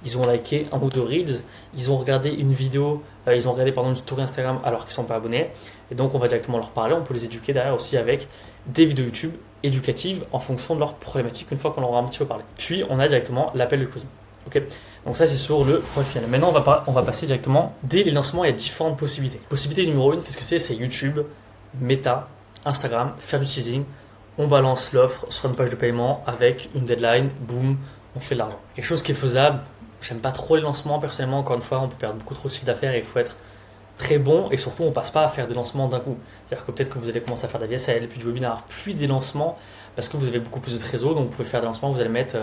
Ils ont liké un ou deux reels, ils ont regardé une vidéo, ils ont regardé une story Instagram alors qu'ils ne sont pas abonnés, et donc on va directement leur parler, on peut les éduquer derrière aussi avec des vidéos YouTube éducatives en fonction de leur problématique une fois qu'on leur aura un petit peu parlé. Puis on a directement l'appel de closing. Okay. Donc ça c'est sur le profil final. Maintenant on va passer directement, dès les lancements il y a différentes possibilités. Possibilité numéro 1, qu'est-ce que c'est? C'est YouTube, Meta, Instagram, faire du teasing, on balance l'offre sur une page de paiement avec une deadline, boum, on fait de l'argent. Quelque chose qui est faisable. J'aime pas trop les lancements personnellement, encore une fois, on peut perdre beaucoup trop de chiffre d'affaires et il faut être très bon et surtout on passe pas à faire des lancements d'un coup. C'est-à-dire que peut-être que vous allez commencer à faire de la VSL, puis du webinar, puis des lancements parce que vous avez beaucoup plus de trésor, donc vous pouvez faire des lancements, vous allez mettre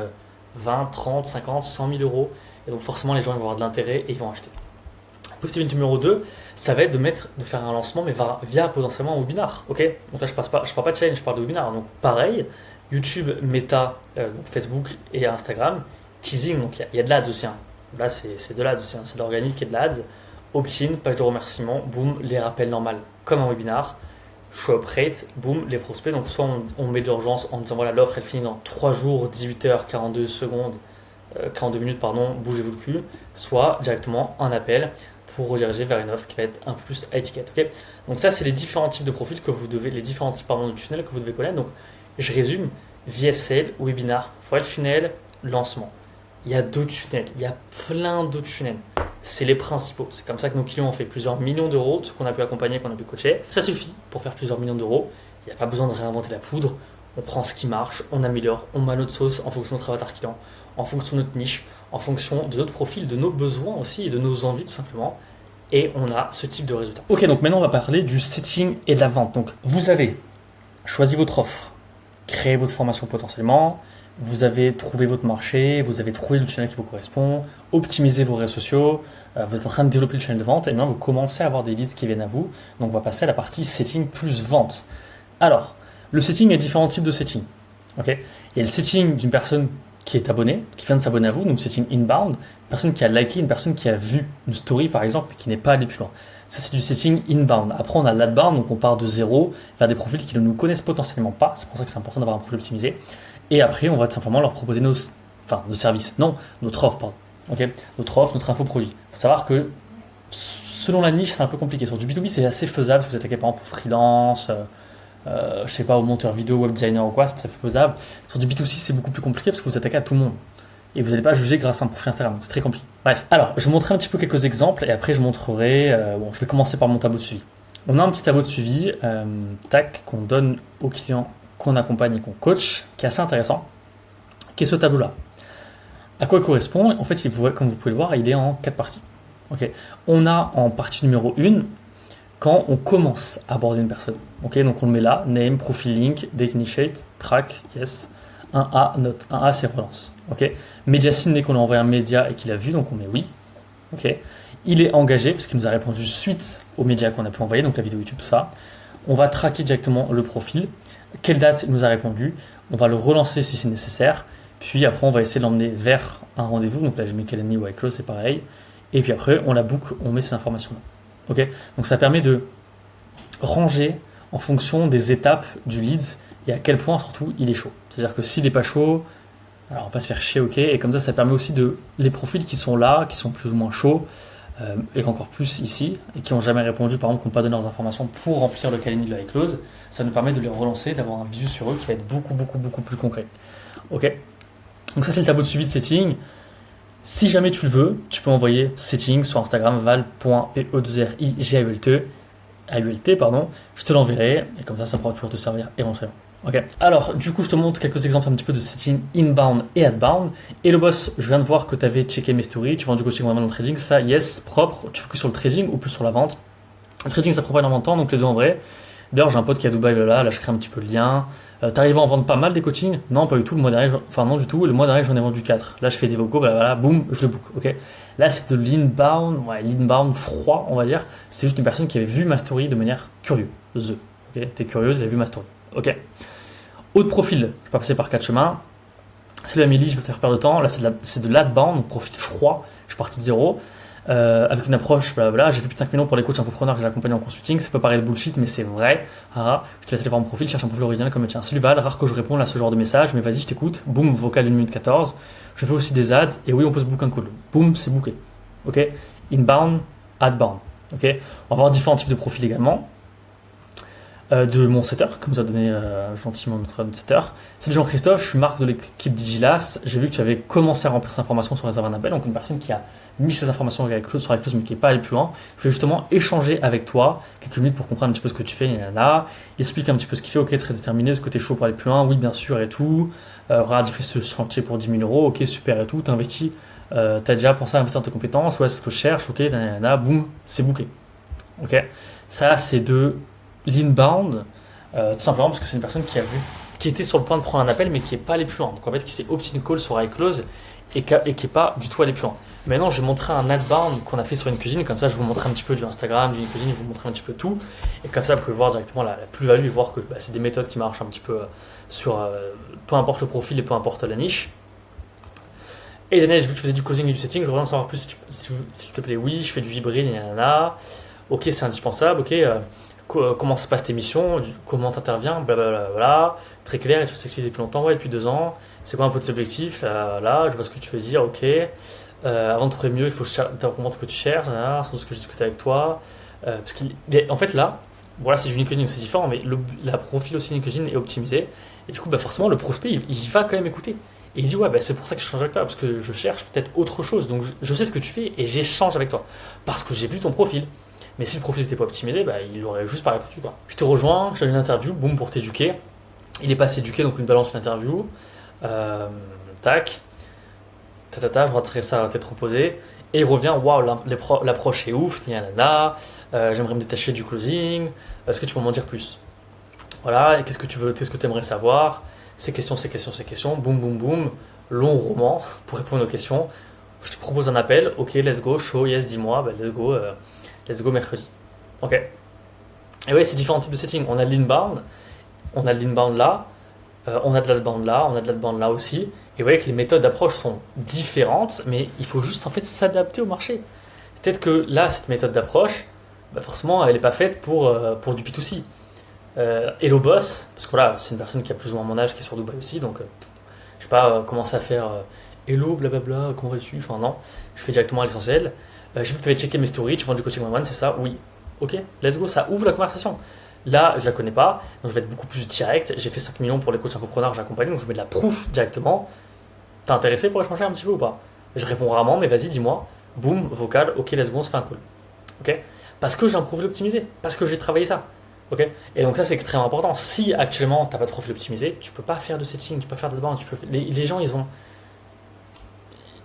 20, 30, 50, 100 000 euros et donc forcément les gens vont avoir de l'intérêt et ils vont acheter. Possibilité numéro 2, ça va être de faire un lancement mais via potentiellement un webinar. Ok, donc là je parle pas de challenge, je parle de webinar. Donc pareil, YouTube, Meta, donc Facebook et Instagram, teasing, donc il y a de l'ads aussi. Hein. Là c'est de l'ads aussi, hein. C'est de l'organique et de l'ads. Opt-in, page de remerciement, boum, les rappels normaux comme un webinar. Show up rate, boum, les prospects. Donc soit on met de l'urgence en disant voilà l'offre elle finit dans 3 jours, 18 heures, 42 secondes, 42 minutes pardon, bougez-vous le cul. Soit directement un appel pour rediriger vers une offre qui va être un peu plus à étiquette. Okay, donc ça c'est les différents types de profils que vous devez, les différents types de tunnels que vous devez connaître. Donc je résume, VSL, webinar, profil funnel, lancement. Il y a d'autres tunnels, il y a plein d'autres tunnels. C'est les principaux. C'est comme ça que nos clients ont fait plusieurs millions d'euros, ceux qu'on a pu accompagner, qu'on a pu coacher. Ça suffit pour faire plusieurs millions d'euros. Il n'y a pas besoin de réinventer la poudre. On prend ce qui marche, on améliore, on met notre sauce en fonction de notre avatar client, en fonction de notre niche, en fonction de notre profil, de nos besoins aussi et de nos envies tout simplement. Et on a ce type de résultat. Ok, donc maintenant on va parler du setting et de la vente. Donc vous avez choisi votre offre, créé votre formation potentiellement, vous avez trouvé votre marché, vous avez trouvé le tunnel qui vous correspond, optimisé vos réseaux sociaux, vous êtes en train de développer le tunnel de vente et maintenant vous commencez à avoir des leads qui viennent à vous. Donc on va passer à la partie setting plus vente. Alors, le setting, il y a différents types de setting. Okay, il y a le setting d'une personne qui est abonnée, qui vient de s'abonner à vous, donc setting inbound, une personne qui a liké, une personne qui a vu une story par exemple et qui n'est pas allée plus loin. Ça, c'est du setting inbound. Après, on a l'outbound, donc on part de zéro vers des profils qui ne nous connaissent potentiellement pas. C'est pour ça que c'est important d'avoir un profil optimisé. Et après, on va tout simplement leur proposer nos services. Non, notre offre, pardon. Okay, notre offre, notre infoproduit. Il faut savoir que selon la niche, c'est un peu compliqué. Sur du B2B, c'est assez faisable si vous attaquez par exemple pour freelance, je sais pas, au monteur vidéo, web designer ou quoi, c'est faisable. Sur du B2C, c'est beaucoup plus compliqué parce que vous attaquez à tout le monde. Et vous n'allez pas juger grâce à un profil Instagram, donc c'est très compliqué. Bref, alors je vous montrerai un petit peu quelques exemples et après je montrerai, je vais commencer par mon tableau de suivi. On a un petit tableau de suivi, qu'on donne aux clients qu'on accompagne et qu'on coach, qui est assez intéressant, qui est ce tableau-là. À quoi il correspond? En fait, comme vous pouvez le voir, il est en 4 parties. Okay. On a en partie numéro 1, quand on commence à aborder une personne. Okay, donc on le met là, name, profile link, date initiate, track, yes, 1A, note. 1A, c'est relance. Okay. Mediacine, dès qu'on a envoyé un média et qu'il a vu, donc on met oui. Okay. Il est engagé, parce qu'il nous a répondu suite aux médias qu'on a pu envoyer, donc la vidéo YouTube, tout ça. On va traquer directement le profil. Quelle date il nous a répondu? On va le relancer si c'est nécessaire. Puis après, on va essayer de l'emmener vers un rendez-vous. Donc là, j'ai mis Calendly ou iClose, c'est pareil. Et puis après, on la book, on met ces informations-là. Okay, donc ça permet de ranger en fonction des étapes du leads et à quel point surtout il est chaud. C'est-à-dire que s'il n'est pas chaud, alors on va pas se faire chier, ok. Et comme ça permet aussi de les profils qui sont là, qui sont plus ou moins chauds, et encore plus ici, et qui n'ont jamais répondu, par exemple, qui n'ont pas donné leurs informations pour remplir le Calendly de la iClose, ça nous permet de les relancer, d'avoir un visu sur eux qui va être beaucoup plus concret. Ok. Donc ça c'est le tableau de suivi de setting. Si jamais tu le veux, tu peux envoyer setting sur Instagram val.pe2rigult, je te l'enverrai et comme ça pourra toujours te servir éventuellement. Ok. Alors du coup je te montre quelques exemples un petit peu de setting inbound et outbound. Et le boss, je viens de voir que tu avais checké mes stories, tu vends du coaching vraiment dans le trading, ça yes, propre, tu focuses sur le trading ou plus sur la vente. Le trading ça prend pas énormément de temps, donc les deux en vrai. D'ailleurs, j'ai un pote qui est à Dubaï, là je crée un petit peu le lien. T'arrives à en vendre pas mal des coachings? Non, pas du tout. Le mois dernier, non du tout. Le mois dernier, j'en ai vendu 4. Là, je fais des vocaux, voilà, boum, je le book. Ok. Là, c'est de l'inbound, l'inbound froid, on va dire. C'est juste une personne qui avait vu ma story de manière curieuse. Ok. T'es curieuse, elle a vu ma story. Ok. Autre profil, je vais pas passer par 4 chemins. Salut Amélie, je vais te faire perdre de temps. Là, c'est de l'outbound, donc profil froid. Je suis parti de zéro. Avec une approche, blablabla. J'ai fait plus de 5 millions pour les coachs infopreneurs que j'ai accompagnés en consulting. Ça peut paraître bullshit, mais c'est vrai. Je te laisse aller voir mon profil, cherche un profil original comme le tien. Salut Val, rare que je réponde à ce genre de message, mais vas-y, je t'écoute. Boum, vocal 1 minute 14. Je fais aussi des ads, et oui, on peut se book un call. Boum, c'est booké. Ok. Inbound, outbound. Ok. On va avoir différents types de profils également. de mon setter, que nous a donné gentiment notre setter. Salut Jean-Christophe, je suis Marc de l'équipe Digilas. J'ai vu que tu avais commencé à remplir ces informations sur réserve un appel, donc une personne qui a mis ces informations sur la clause mais qui n'est pas allée plus loin. Je voulais justement échanger avec toi quelques minutes pour comprendre un petit peu ce que tu fais. Il explique un petit peu ce qu'il fait, ok, très déterminé, est-ce que tu es chaud pour aller plus loin? Oui, bien sûr, et tout. Regarde, j'ai fait ce chantier pour 10 000 euros, ok, super et tout, t'investis. T'as déjà pensé à investir dans tes compétences? Ouais, c'est ce que je cherche, ok, boum, c'est booké. Ok, ça c'est de l'inbound, tout simplement parce que c'est une personne qui était sur le point de prendre un appel mais qui n'est pas allé plus loin. Donc en fait, qui s'est opt-in call sur iClose et qui n'est pas du tout allé plus loin. Maintenant, je vais montrer un outbound qu'on a fait sur une cuisine, comme ça je vous montre un petit peu du Instagram, d'une cuisine, je vous montrer un petit peu tout. Et comme ça, vous pouvez voir directement la plus-value et voir que c'est des méthodes qui marchent un petit peu sur peu importe le profil et peu importe la niche. Et Daniel, j'ai vu que tu faisais du closing et du setting, je voudrais en savoir plus s'il te plaît. Oui, je fais du hybride, ok, c'est indispensable, ok. Comment se passent tes missions, comment tu interviens, blablabla, très clair, et tu fais cette depuis longtemps, ouais, depuis 2 ans, c'est quoi un peu de tes objectifs, là, je vois ce que tu veux dire, ok, avant de trouver mieux, il faut comprendre ce que tu cherches, c'est ce que j'ai discuté avec toi, parce en fait là, voilà, c'est du LinkedIn, c'est différent, mais la profil aussi LinkedIn est optimisé, et du coup, forcément, le prospect, il va quand même écouter, et il dit, ouais, c'est pour ça que je change avec toi, parce que je cherche peut-être autre chose, donc je sais ce que tu fais, et j'échange avec toi, parce que j'ai vu ton profil. Mais si le profil n'était pas optimisé, il aurait juste pas répondu. Je te rejoins, je te donne une interview, boum, pour t'éduquer. Il n'est pas assez éduqué, donc une balance, une interview. Tac. Je retirerai ça à tête reposée. Et il revient, waouh, l'approche est ouf, j'aimerais me détacher du closing. Est-ce que tu peux m'en dire plus? Voilà, et qu'est-ce que tu aimerais savoir? Ces questions, boum, boum, boum. Long roman pour répondre aux questions. Je te propose un appel, ok, let's go, show, yes, dis-moi, let's go mercredi. Ok. Et oui, c'est différents types de settings. On a de l'inbound, là, on a de l'outbound là, on a de l'outbound là aussi. Et vous voyez que les méthodes d'approche sont différentes, mais il faut juste en fait s'adapter au marché. Peut-être que là, cette méthode d'approche, forcément, elle n'est pas faite pour du B2C. Hello Boss, parce que voilà, c'est une personne qui a plus ou moins mon âge, qui est sur Dubaï aussi, donc je sais pas, commencer à faire hello, blablabla, comment vas-tu? Enfin non, je fais directement à l'essentiel. J'ai vu que tu avais checké mes stories, tu prends du coaching one-one, c'est ça? Oui. Ok, let's go, ça ouvre la conversation. Là, je la connais pas, donc je vais être beaucoup plus direct. J'ai fait 5 millions pour les coachs infopreneurs, j'accompagne, donc je mets de la proof directement. T'es intéressé pour échanger un petit peu ou pas? Je réponds rarement, mais vas-y, dis-moi. Boum, vocal, ok, let's go, on se fait un call. Ok? Parce que j'ai un profil optimisé, parce que j'ai travaillé ça. Ok? Et donc ça, c'est extrêmement important. Si actuellement, tu n'as pas de profil optimisé, tu peux pas faire de setting, tu peux pas faire de demande, les gens, ils ont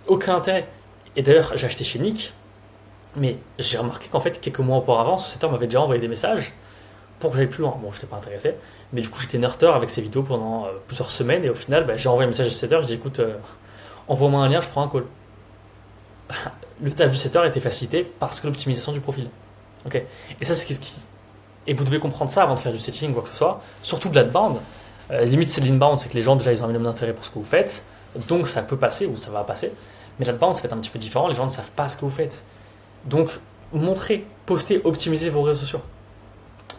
aucun intérêt. Et d'ailleurs, j'ai acheté chez Nick. Mais j'ai remarqué qu'en fait, quelques mois auparavant, ce setter m'avait déjà envoyé des messages pour que j'aille plus loin. Bon, je n'étais pas intéressé, mais du coup, j'étais nerteur avec ces vidéos pendant plusieurs semaines et au final, j'ai envoyé un message à ce setter, j'ai dit écoute, envoie-moi un lien, je prends un call. Le taf du setter était facilité parce que l'optimisation du profil. Ok. Et ça, c'est ce qui. Et vous devez comprendre ça avant de faire du setting ou quoi que ce soit, surtout de l'outbound. Limite, c'est de l'inbound, c'est que les gens déjà ils ont un minimum d'intérêt pour ce que vous faites, donc ça peut passer ou ça va passer. Mais l'outbound, ça va être un petit peu différent, les gens ne savent pas ce que vous faites. Donc, montrez, postez, optimisez vos réseaux sociaux.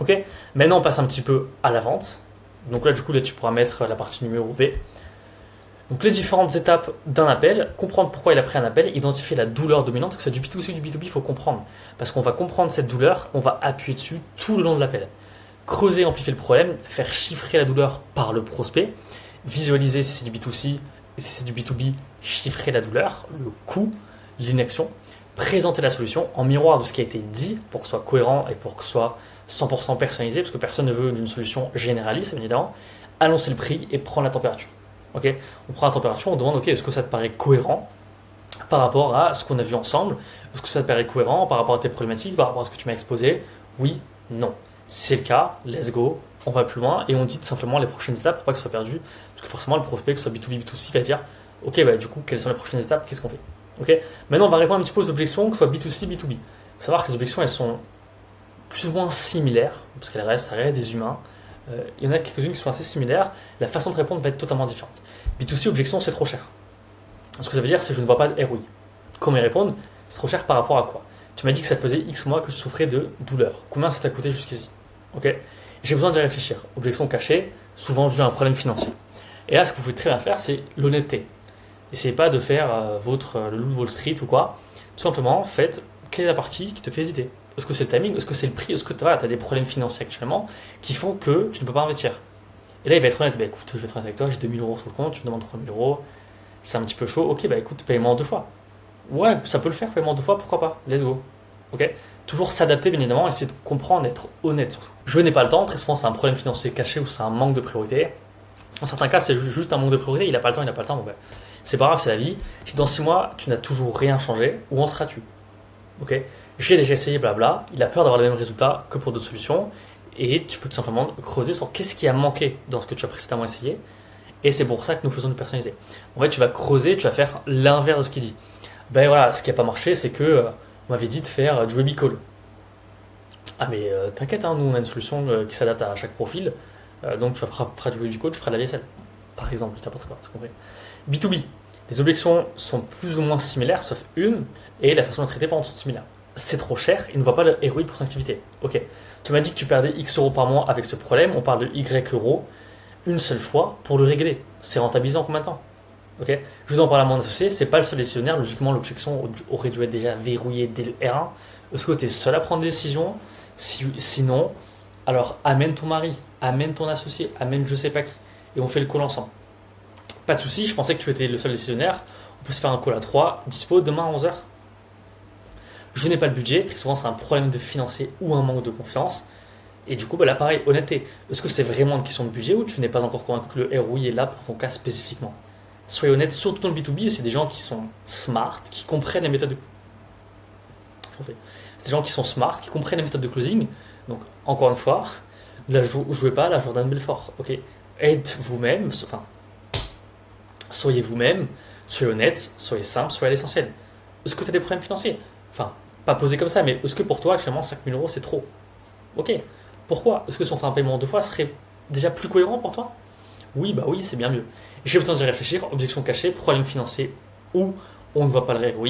Ok? Maintenant, on passe un petit peu à la vente. Donc là, du coup, tu pourras mettre la partie numéro B. Donc, les différentes étapes d'un appel, comprendre pourquoi il a pris un appel, identifier la douleur dominante, que ce soit du B2C ou du B2B, il faut comprendre. Parce qu'on va comprendre cette douleur, on va appuyer dessus tout le long de l'appel. Creuser, amplifier le problème, faire chiffrer la douleur par le prospect, visualiser si c'est du B2C et si c'est du B2B, chiffrer la douleur, le coût, l'inaction, présenter la solution en miroir de ce qui a été dit pour que ce soit cohérent et pour que ce soit 100% personnalisé, parce que personne ne veut d'une solution généraliste, évidemment. Annoncer le prix et prendre la température. Okay, on prend la température, on demande ok, est-ce que ça te paraît cohérent par rapport à ce qu'on a vu ensemble? Est-ce que ça te paraît cohérent par rapport à tes problématiques, par rapport à ce que tu m'as exposé? Oui, non. Si c'est le cas, let's go, on va plus loin et on dit tout simplement les prochaines étapes pour pas que ce soit perdu. Parce que forcément, le prospect, que ce soit B2B, B2C, va dire ok, du coup, quelles sont les prochaines étapes? Qu'est-ce qu'on fait? Okay. Maintenant, on va répondre un petit peu aux objections, que ce soit B2C, B2B. Il faut savoir que les objections, elles sont plus ou moins similaires, parce ça reste des humains. Il y en a quelques-unes qui sont assez similaires. La façon de répondre va être totalement différente. B2C, objection, c'est trop cher. Ce que ça veut dire, c'est que je ne vois pas de ROI. Comment y répondre? C'est trop cher par rapport à quoi? Tu m'as dit que ça faisait X mois que je souffrais de douleur. Combien ça t'a coûté jusqu'ici? Ok. J'ai besoin d'y réfléchir. Objection cachée, souvent due à un problème financier. Et là, ce que vous pouvez très bien faire, c'est l'honnêteté. Essayez pas de faire le loup de Wall Street ou quoi. Tout simplement, faites quelle est la partie qui te fait hésiter. Est-ce que c'est le timing? Est-ce que c'est le prix? Est-ce que tu as des problèmes financiers actuellement qui font que tu ne peux pas investir? Et là, il va être honnête. Bah écoute, je vais être honnête avec toi, j'ai 2000 euros sur le compte, tu me demandes 3000 euros, c'est un petit peu chaud. Ok, bah écoute, paye-moi en 2 fois. Ouais, ça peut le faire, paye-moi en 2 fois, pourquoi pas? Let's go. Ok? Toujours s'adapter, bien évidemment, essayer de comprendre, être honnête surtout. Je n'ai pas le temps, très souvent c'est un problème financier caché ou c'est un manque de priorité. En certains cas, c'est juste un manque de priorité, il n'a pas le temps, bon ben, c'est pas grave, c'est la vie. Si dans 6 mois, tu n'as toujours rien changé, où en seras-tu? Ok? J'ai déjà essayé, blabla, il a peur d'avoir le même résultat que pour d'autres solutions, et tu peux tout simplement creuser sur qu'est-ce qui a manqué dans ce que tu as précédemment essayé, et c'est pour ça que nous faisons du personnalisé. En fait, tu vas creuser, tu vas faire l'inverse de ce qu'il dit. Ben voilà, ce qui n'a pas marché, c'est que on m'avait dit de faire du webicall. Ah mais t'inquiète, hein, nous on a une solution qui s'adapte à chaque profil, donc tu feras du webicall, tu feras de la vaisselle, par exemple, je n'importe quoi, tu comprends. B2B, les objections sont plus ou moins similaires, sauf une, et la façon de traiter par contre sont similaires. C'est trop cher, il ne voit pas le ROI pour ton activité. Ok, tu m'as dit que tu perdais X euros par mois avec ce problème, on parle de Y euros, une seule fois pour le régler. C'est rentabilisant en combien de temps? Ok, je dois en parler à mon associé, c'est pas le seul décisionnaire, logiquement l'objection aurait dû être déjà verrouillée dès le R1. Est-ce que tu es seul à prendre des décisions? Sinon, alors amène ton mari, amène ton associé, amène je sais pas qui, et on fait le call ensemble. Pas de souci, je pensais que tu étais le seul décisionnaire, on peut se faire un call à 3, dispo demain à 11h. Je n'ai pas le budget, très souvent c'est un problème de financier ou un manque de confiance. Et du coup, bah là pareil, honnêteté, est-ce que c'est vraiment une question de budget ou tu n'es pas encore convaincu que le ROI est là pour ton cas spécifiquement? Soyez honnête, surtout dans le B2B, c'est des gens qui sont smart, qui comprennent les méthodes de... C'est des gens qui sont smart, qui comprennent les méthodes de closing. Donc, encore une fois, ne jouez pas à la Jordan Belfort. Ok, êtes vous-même, enfin, soyez vous-même, soyez honnête, soyez simple, soyez à l'essentiel. Est-ce que tu as des problèmes financiers? Enfin, pas posé comme ça, mais est-ce que pour toi, actuellement, 5000 euros, c'est trop? Ok, pourquoi? Est-ce que si on fait un paiement en 2 fois, serait déjà plus cohérent pour toi? Oui, bah oui, c'est bien mieux. J'ai besoin d'y réfléchir, objection cachée, problème financier ou on ne voit pas le ROI.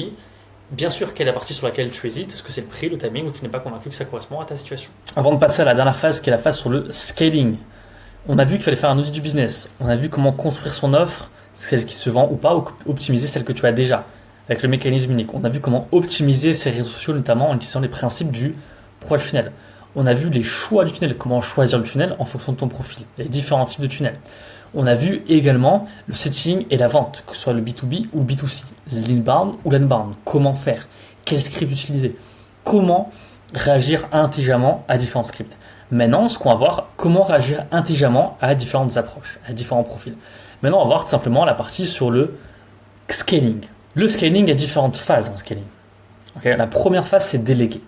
Bien sûr, quelle est la partie sur laquelle tu hésites? Est-ce que c'est le prix, le timing ou tu n'es pas convaincu que ça correspond à ta situation? Avant de passer à la dernière phase qui est la phase sur le scaling, on a vu qu'il fallait faire un audit du business. On a vu comment construire son offre, celle qui se vend ou pas, ou optimiser celle que tu as déjà avec le mécanisme unique. On a vu comment optimiser ses réseaux sociaux, notamment en utilisant les principes du profil funnel. On a vu les choix du tunnel, comment choisir le tunnel en fonction de ton profil, les différents types de tunnels. On a vu également le setting et la vente, que ce soit le B2B ou le B2C, l'inbound ou l'unbound. Comment faire? Quel script utiliser? Comment réagir intelligemment à différents scripts? Maintenant, ce qu'on va voir, comment réagir intelligemment à différentes approches, à différents profils. Maintenant, on va voir tout simplement la partie sur le scaling. Le scaling, il y a différentes phases en scaling. Okay, la première phase, c'est déléguer.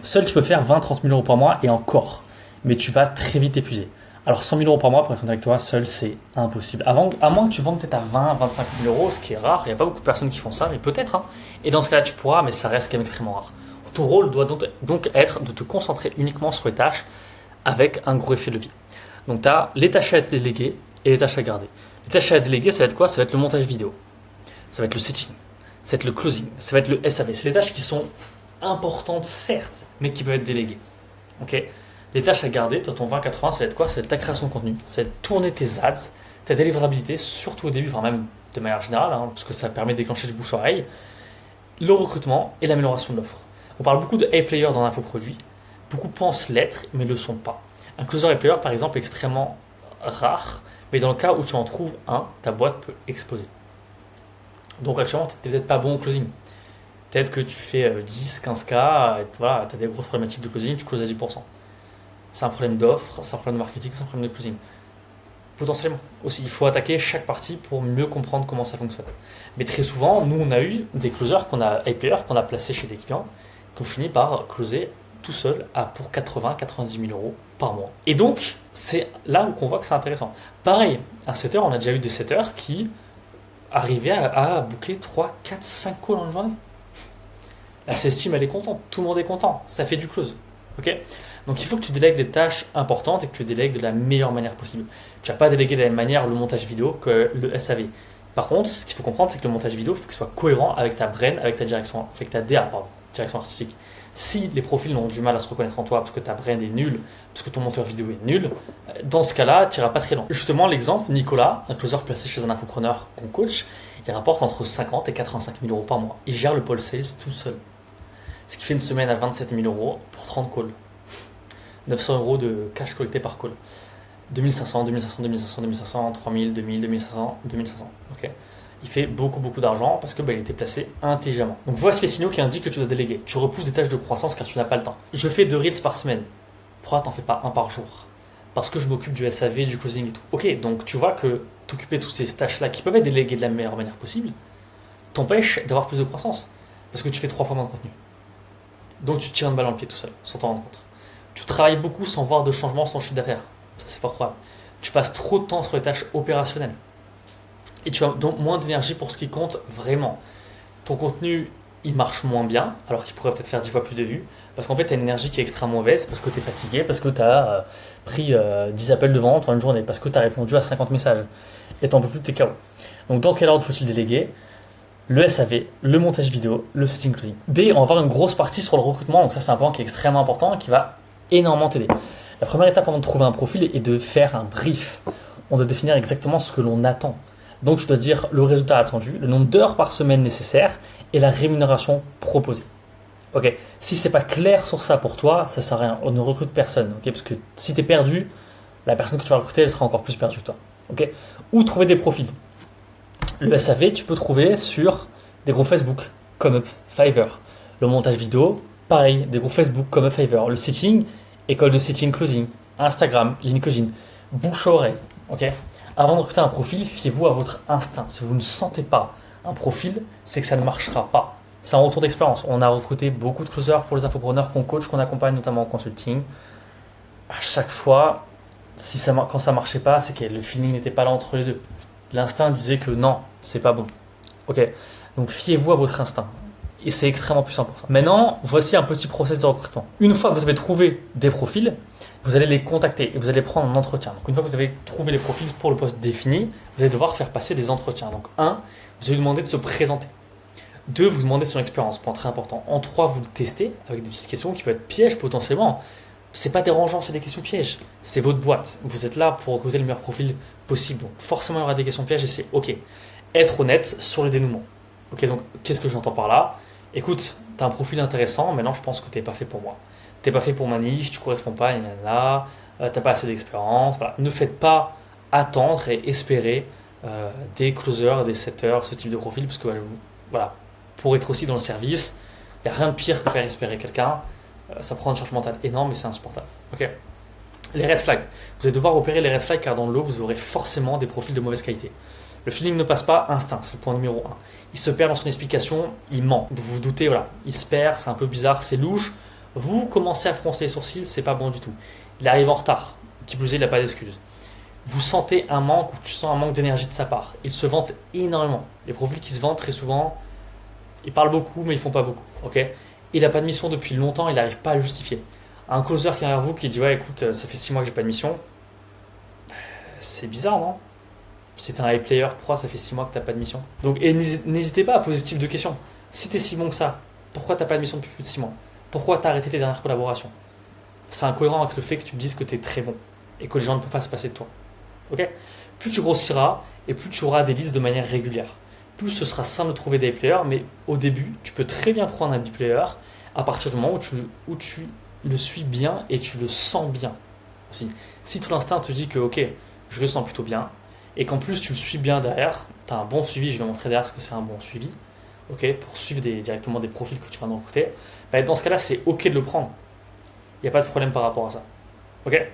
Seul, tu peux faire 20-30 000 euros par mois et encore, mais tu vas très vite épuiser. Alors 100 000 euros par mois, pour être honnête avec toi, seul, c'est impossible. À moins que tu vendes peut-être à 20-25 000 euros, ce qui est rare, il n'y a pas beaucoup de personnes qui font ça, mais peut-être. Hein. Et dans ce cas-là, tu pourras, mais ça reste quand même extrêmement rare. Ton rôle doit donc être de te concentrer uniquement sur les tâches avec un gros effet de levier. Donc tu as les tâches à déléguer et les tâches à garder. Les tâches à déléguer, ça va être quoi? Ça va être le montage vidéo, ça va être le setting, ça va être le closing, ça va être le SAV. C'est les tâches qui sont importantes, certes, mais qui peuvent être déléguées. Ok? Les tâches à garder, toi ton 20-80, ça va être quoi? Ça va être ta création de contenu, ça va être tourner tes ads, ta délivrabilité, surtout au début, enfin même de manière générale, hein, parce que ça permet de déclencher du bouche-oreille, le recrutement et l'amélioration de l'offre. On parle beaucoup de A-player dans l'infoproduit, beaucoup pensent l'être, mais ne le sont pas. Un closer A-player, par exemple, est extrêmement rare, mais dans le cas où tu en trouves un, ta boîte peut exploser. Donc actuellement, tu n'es peut-être pas bon au closing. Peut-être que tu fais 10, 15K, et voilà, tu as des grosses problématiques de closing, tu closes à 10%. C'est un problème d'offre, c'est un problème de marketing, c'est un problème de closing. Potentiellement. Aussi, il faut attaquer chaque partie pour mieux comprendre comment ça fonctionne. Mais très souvent, nous, on a eu des closers, A-players qu'on a placés chez des clients, qui ont fini par closer tout seul pour 80-90 000 euros par mois. Et donc, c'est là où on voit que c'est intéressant. Pareil, un setter, on a déjà eu des setters qui arrivaient à booker 3, 4, 5 calls en une journée. La C-Steam, elle est contente, tout le monde est content, ça fait du close. Ok? Donc il faut que tu délègues des tâches importantes et que tu délègues de la meilleure manière possible. Tu vas pas déléguer de la même manière le montage vidéo que le SAV. Par contre, ce qu'il faut comprendre, c'est que le montage vidéo, il faut qu'il soit cohérent avec ta brand, avec ta direction, avec ta DA, direction artistique. Si les profils ont du mal à se reconnaître en toi parce que ta brand est nulle, parce que ton monteur vidéo est nul, dans ce cas-là, tu n'iras pas très loin. Justement, l'exemple, Nicolas, un closer placé chez un infopreneur qu'on coach, il rapporte entre 50 et 85 000 euros par mois. Il gère le pôle sales tout seul. Ce qui fait une semaine à 27 000 euros pour 30 calls. 900 euros de cash collecté par call. 2500, 2500, 2500, 2500, 3000, 2000, 2500, 2500. Ok. Il fait beaucoup d'argent parce que il était placé intelligemment. Donc voici les signaux qui indiquent que tu dois déléguer. Tu repousses des tâches de croissance car tu n'as pas le temps. Je fais 2 reels par semaine. Pourquoi t'en fais pas un par jour? Parce que je m'occupe du SAV, du closing et tout. Ok, donc tu vois que t'occuper de toutes ces tâches-là qui peuvent être déléguées de la meilleure manière possible t'empêche d'avoir plus de croissance. Parce que tu fais 3 fois moins de contenu. Donc tu te tires une balle dans le pied tout seul, sans t'en rendre compte. Tu travailles beaucoup sans voir de changement sur ton chiffre d'affaires. Ça, c'est pas croyable. Tu passes trop de temps sur les tâches opérationnelles. Et tu as donc moins d'énergie pour ce qui compte vraiment. Ton contenu, il marche moins bien, alors qu'il pourrait peut-être faire 10 fois plus de vues. Parce qu'en fait, tu as une énergie qui est extrêmement mauvaise, parce que tu es fatigué, parce que tu as pris 10 appels de vente en une journée, parce que tu as répondu à 50 messages. Et tu n'en peux plus de tes KO. Donc, dans quel ordre faut-il déléguer? Le SAV, le montage vidéo, le setting closing. B, on va avoir une grosse partie sur le recrutement. Donc ça, c'est un point qui est extrêmement important et qui va énormément t'aider. La première étape avant de trouver un profil est de faire un brief. On doit définir exactement ce que l'on attend. Donc je dois dire le résultat attendu, le nombre d'heures par semaine nécessaires et la rémunération proposée. Ok. Si c'est pas clair sur ça pour toi, ça sert à rien. On ne recrute personne. Ok. Parce que si tu es perdu, la personne que tu vas recruter, elle sera encore plus perdue que toi. Ok. Ou trouver des profils. Le SAV, tu peux trouver sur des groupes Facebook comme Fiverr. Le montage vidéo, pareil, des groupes Facebook comme Fiverr. Le setting, école de setting closing, Instagram, LinkedIn, bouche à oreille. Ok. Avant de recruter un profil, fiez-vous à votre instinct. Si vous ne sentez pas un profil, c'est que ça ne marchera pas. C'est un retour d'expérience. On a recruté beaucoup de closers pour les infopreneurs qu'on coach, qu'on accompagne notamment en consulting. À chaque fois, quand ça ne marchait pas, c'est que le feeling n'était pas là entre les deux. L'instinct disait que non, c'est pas bon. Ok. Donc fiez-vous à votre instinct. Et c'est extrêmement puissant pour ça. Maintenant, voici un petit process de recrutement. Une fois que vous avez trouvé des profils, vous allez les contacter et vous allez prendre un entretien. Donc une fois que vous avez trouvé les profils pour le poste défini, vous allez devoir faire passer des entretiens. Donc 1, vous allez lui demander de se présenter. 2, vous demandez son expérience, point très important. En 3, vous le testez avec des petites questions qui peuvent être pièges potentiellement. C'est pas dérangeant, c'est des questions pièges. C'est votre boîte. Vous êtes là pour recruter le meilleur profil possible. Donc forcément, il y aura des questions pièges et c'est OK. Être honnête sur le dénouement. OK, donc qu'est-ce que j'entends par là? Écoute, tu as un profil intéressant, maintenant je pense que tu n'es pas fait pour moi. Tu n'es pas fait pour ma niche, tu ne corresponds pas, tu n'as pas assez d'expérience. Voilà. Ne faites pas attendre et espérer des closers, des setters, ce type de profil, parce que voilà, pour être aussi dans le service, il n'y a rien de pire que faire espérer quelqu'un. Ça prend une charge mentale énorme et c'est insupportable. Okay. Les red flags. Vous allez devoir opérer les red flags car dans le lot, vous aurez forcément des profils de mauvaise qualité. Le feeling ne passe pas, instinct, c'est le point numéro 1. Il se perd dans son explication, il ment. Vous vous doutez, voilà, il se perd, c'est un peu bizarre, c'est louche. Vous commencez à froncer les sourcils, c'est pas bon du tout. Il arrive en retard, qui plus est, il n'a pas d'excuses. Vous sentez un manque ou tu sens un manque d'énergie de sa part. Il se vante énormément. Les profils qui se vantent très souvent, ils parlent beaucoup mais ils font pas beaucoup. Okay, il n'a pas de mission depuis longtemps, il n'arrive pas à le justifier. Un closer qui est derrière vous qui dit ouais écoute, ça fait 6 mois que j'ai pas de mission, c'est bizarre non? C'est un high player, pourquoi ça fait 6 mois que tu n'as pas de mission? Donc, et n'hésitez pas à poser ce type de questions. Si tu es si bon que ça, pourquoi tu n'as pas de mission depuis plus de 6 mois? Pourquoi tu as arrêté tes dernières collaborations? C'est incohérent avec le fait que tu me dises que tu es très bon et que les gens ne peuvent pas se passer de toi. Okay, plus tu grossiras et plus tu auras des listes de manière régulière. Plus ce sera simple de trouver des high players, mais au début, tu peux très bien prendre un big player à partir du moment où tu le suis bien et tu le sens bien aussi. Si ton instinct te dit que ok, je le sens plutôt bien, et qu'en plus tu le suis bien derrière, tu as un bon suivi, je vais montrer derrière ce que c'est un bon suivi, okay, pour suivre directement des profils que tu vas recruter, bah dans ce cas-là, c'est ok de le prendre. Il n'y a pas de problème par rapport à ça. Ok.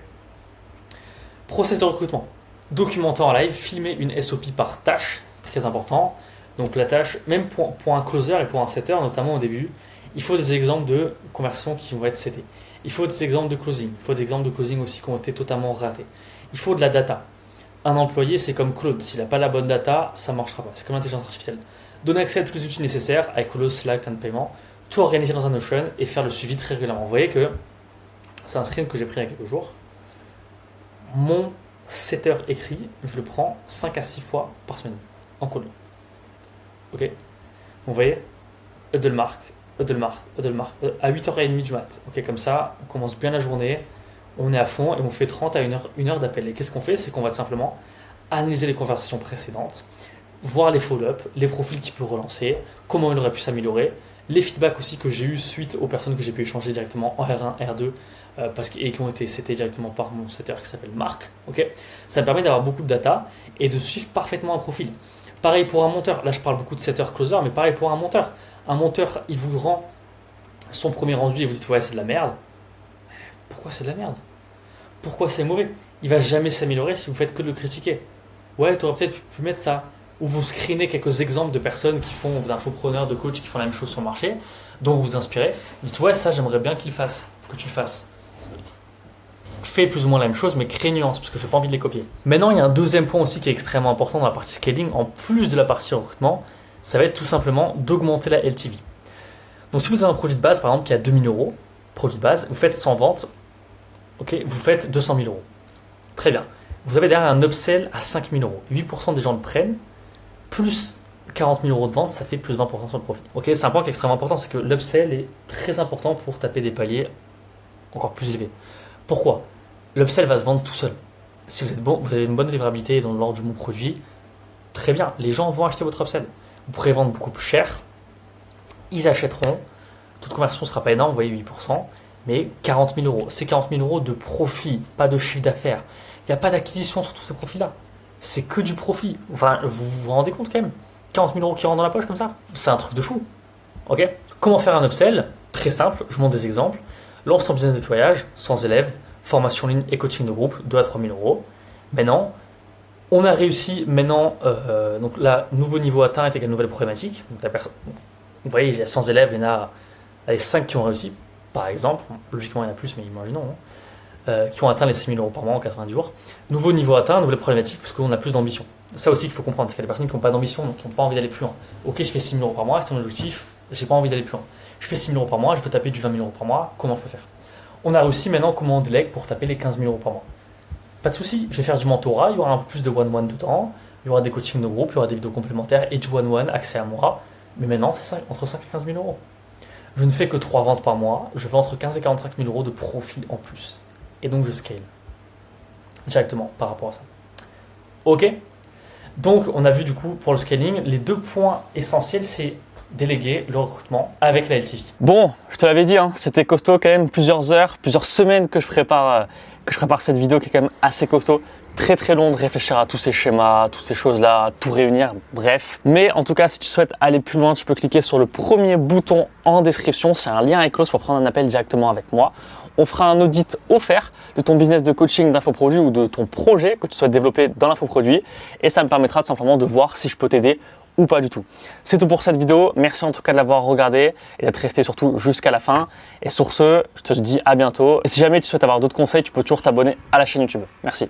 Process de recrutement. Documenter en live, filmer une SOP par tâche, très important. Donc la tâche, même pour un closer et pour un setter, notamment au début, il faut des exemples de conversations qui vont être settées. Il faut des exemples de closing. Il faut des exemples de closing aussi qui ont été totalement ratés. Il faut de la data. Un employé, c'est comme Claude. S'il n'a pas la bonne data, ça ne marchera pas. C'est comme l'intelligence artificielle. Donner accès à tous les outils nécessaires, avec Holo, Slack, plan de paiement, tout organiser dans un Notion et faire le suivi très régulièrement. Vous voyez que c'est un screen que j'ai pris il y a quelques jours. Mon setter écrit, je le prends 5 à 6 fois par semaine en call. Ok. Donc vous voyez, Huddlemark, à 8h30 du mat. Ok, comme ça, on commence bien la journée. On est à fond et on fait 30 à 1 heure d'appel. Et qu'est-ce qu'on fait? C'est qu'on va simplement analyser les conversations précédentes, voir les follow-up, les profils qu'il peut relancer, comment il aurait pu s'améliorer, les feedbacks aussi que j'ai eu suite aux personnes que j'ai pu échanger directement en R1, R2, et qui ont été setés directement par mon setter qui s'appelle Marc. Okay, ça me permet d'avoir beaucoup de data et de suivre parfaitement un profil. Pareil pour un monteur, là je parle beaucoup de setter closer, mais pareil pour un monteur. Un monteur, il vous rend son premier rendu et vous dites ouais c'est de la merde. Pourquoi c'est de la merde? Pourquoi c'est mauvais? Il va jamais s'améliorer si vous faites que de le critiquer. Ouais, tu aurais peut-être pu mettre ça. Ou vous screenez quelques exemples de personnes qui font, d'infopreneurs, de coachs qui font la même chose sur le marché, dont vous vous inspirez. Vous dites ouais ça j'aimerais bien que tu le fasses. Fais plus ou moins la même chose mais crée nuance parce que je n'ai pas envie de les copier. Maintenant il y a un deuxième point aussi qui est extrêmement important dans la partie scaling, en plus de la partie recrutement, ça va être tout simplement d'augmenter la LTV. Donc si vous avez un produit de base par exemple qui a 2000 €, produit de base, vous faites 100 ventes, ok, vous faites 200 000 €. Très bien. Vous avez derrière un upsell à 5 000 €. 8% des gens le prennent, plus 40 000 € de vente, ça fait plus 20% sur le profit. Ok, c'est un point qui est extrêmement important, c'est que l'upsell est très important pour taper des paliers encore plus élevés. Pourquoi? L'upsell va se vendre tout seul. Si vous êtes bon, vous avez une bonne livrabilité dans l'ordre du bon produit, très bien, les gens vont acheter votre upsell. Vous pourrez vendre beaucoup plus cher, ils achèteront, toute conversion ne sera pas énorme, vous voyez 8%, mais 40 000 €. C'est 40 000 € de profit, pas de chiffre d'affaires. Il n'y a pas d'acquisition sur tous ces profils-là. C'est que du profit. Enfin, vous vous rendez compte quand même? 40 000 € qui rentrent dans la poche comme ça? C'est un truc de fou. Ok? Comment faire un upsell? Très simple, je vous montre des exemples. Lance ton business nettoyage, sans élèves, formation en ligne et coaching de groupe, 2 à 3 000 €. Maintenant, on a réussi, donc là, nouveau niveau atteint est égal à nouvelle problématique. Donc vous voyez, il y a 100 élèves, il y en a 5 qui ont réussi, par exemple. Logiquement, il y en a plus, mais imaginons. Qui ont atteint les 6 000 € par mois en 90 jours. Nouveau niveau atteint, nouvelle problématique, parce qu'on a plus d'ambition. Ça aussi qu'il faut comprendre, parce qu'il y a des personnes qui n'ont pas d'ambition, donc qui n'ont pas envie d'aller plus loin. Ok, je fais 6 000 € par mois, c'est mon objectif, j'ai pas envie d'aller plus loin. Je fais 6 000 € par mois, je veux taper du 20 000 € par mois, comment je peux faire? On a réussi maintenant comment on délègue pour taper les 15 000 € par mois. Pas de souci, je vais faire du mentorat, il y aura un peu plus de one-one dedans, il y aura des coachings de groupe, il y aura des vidéos complémentaires et du one-one, accès à moi. Mais maintenant, c'est entre 5 et 15 000 €. Je ne fais que 3 ventes par mois, je fais entre 15 et 45 000 € de profit en plus. Et donc je scale directement par rapport à ça. Ok? Donc on a vu du coup pour le scaling, les 2 points essentiels, c'est déléguer le recrutement avec la LTV. Bon, je te l'avais dit, hein, c'était costaud quand même, plusieurs heures, plusieurs semaines que je prépare cette vidéo qui est quand même assez costaud. Très très long de réfléchir à tous ces schémas, toutes ces choses-là, tout réunir, bref. Mais en tout cas, si tu souhaites aller plus loin, tu peux cliquer sur le premier bouton en description. C'est un lien avec Close pour prendre un appel directement avec moi. On fera un audit offert de ton business de coaching d'infoproduit ou de ton projet que tu souhaites développer dans l'infoproduit. Et ça me permettra tout simplement de voir si je peux t'aider ou pas du tout. C'est tout pour cette vidéo. Merci en tout cas de l'avoir regardé et d'être resté surtout jusqu'à la fin. Et sur ce, je te dis à bientôt. Et si jamais tu souhaites avoir d'autres conseils, tu peux toujours t'abonner à la chaîne YouTube. Merci.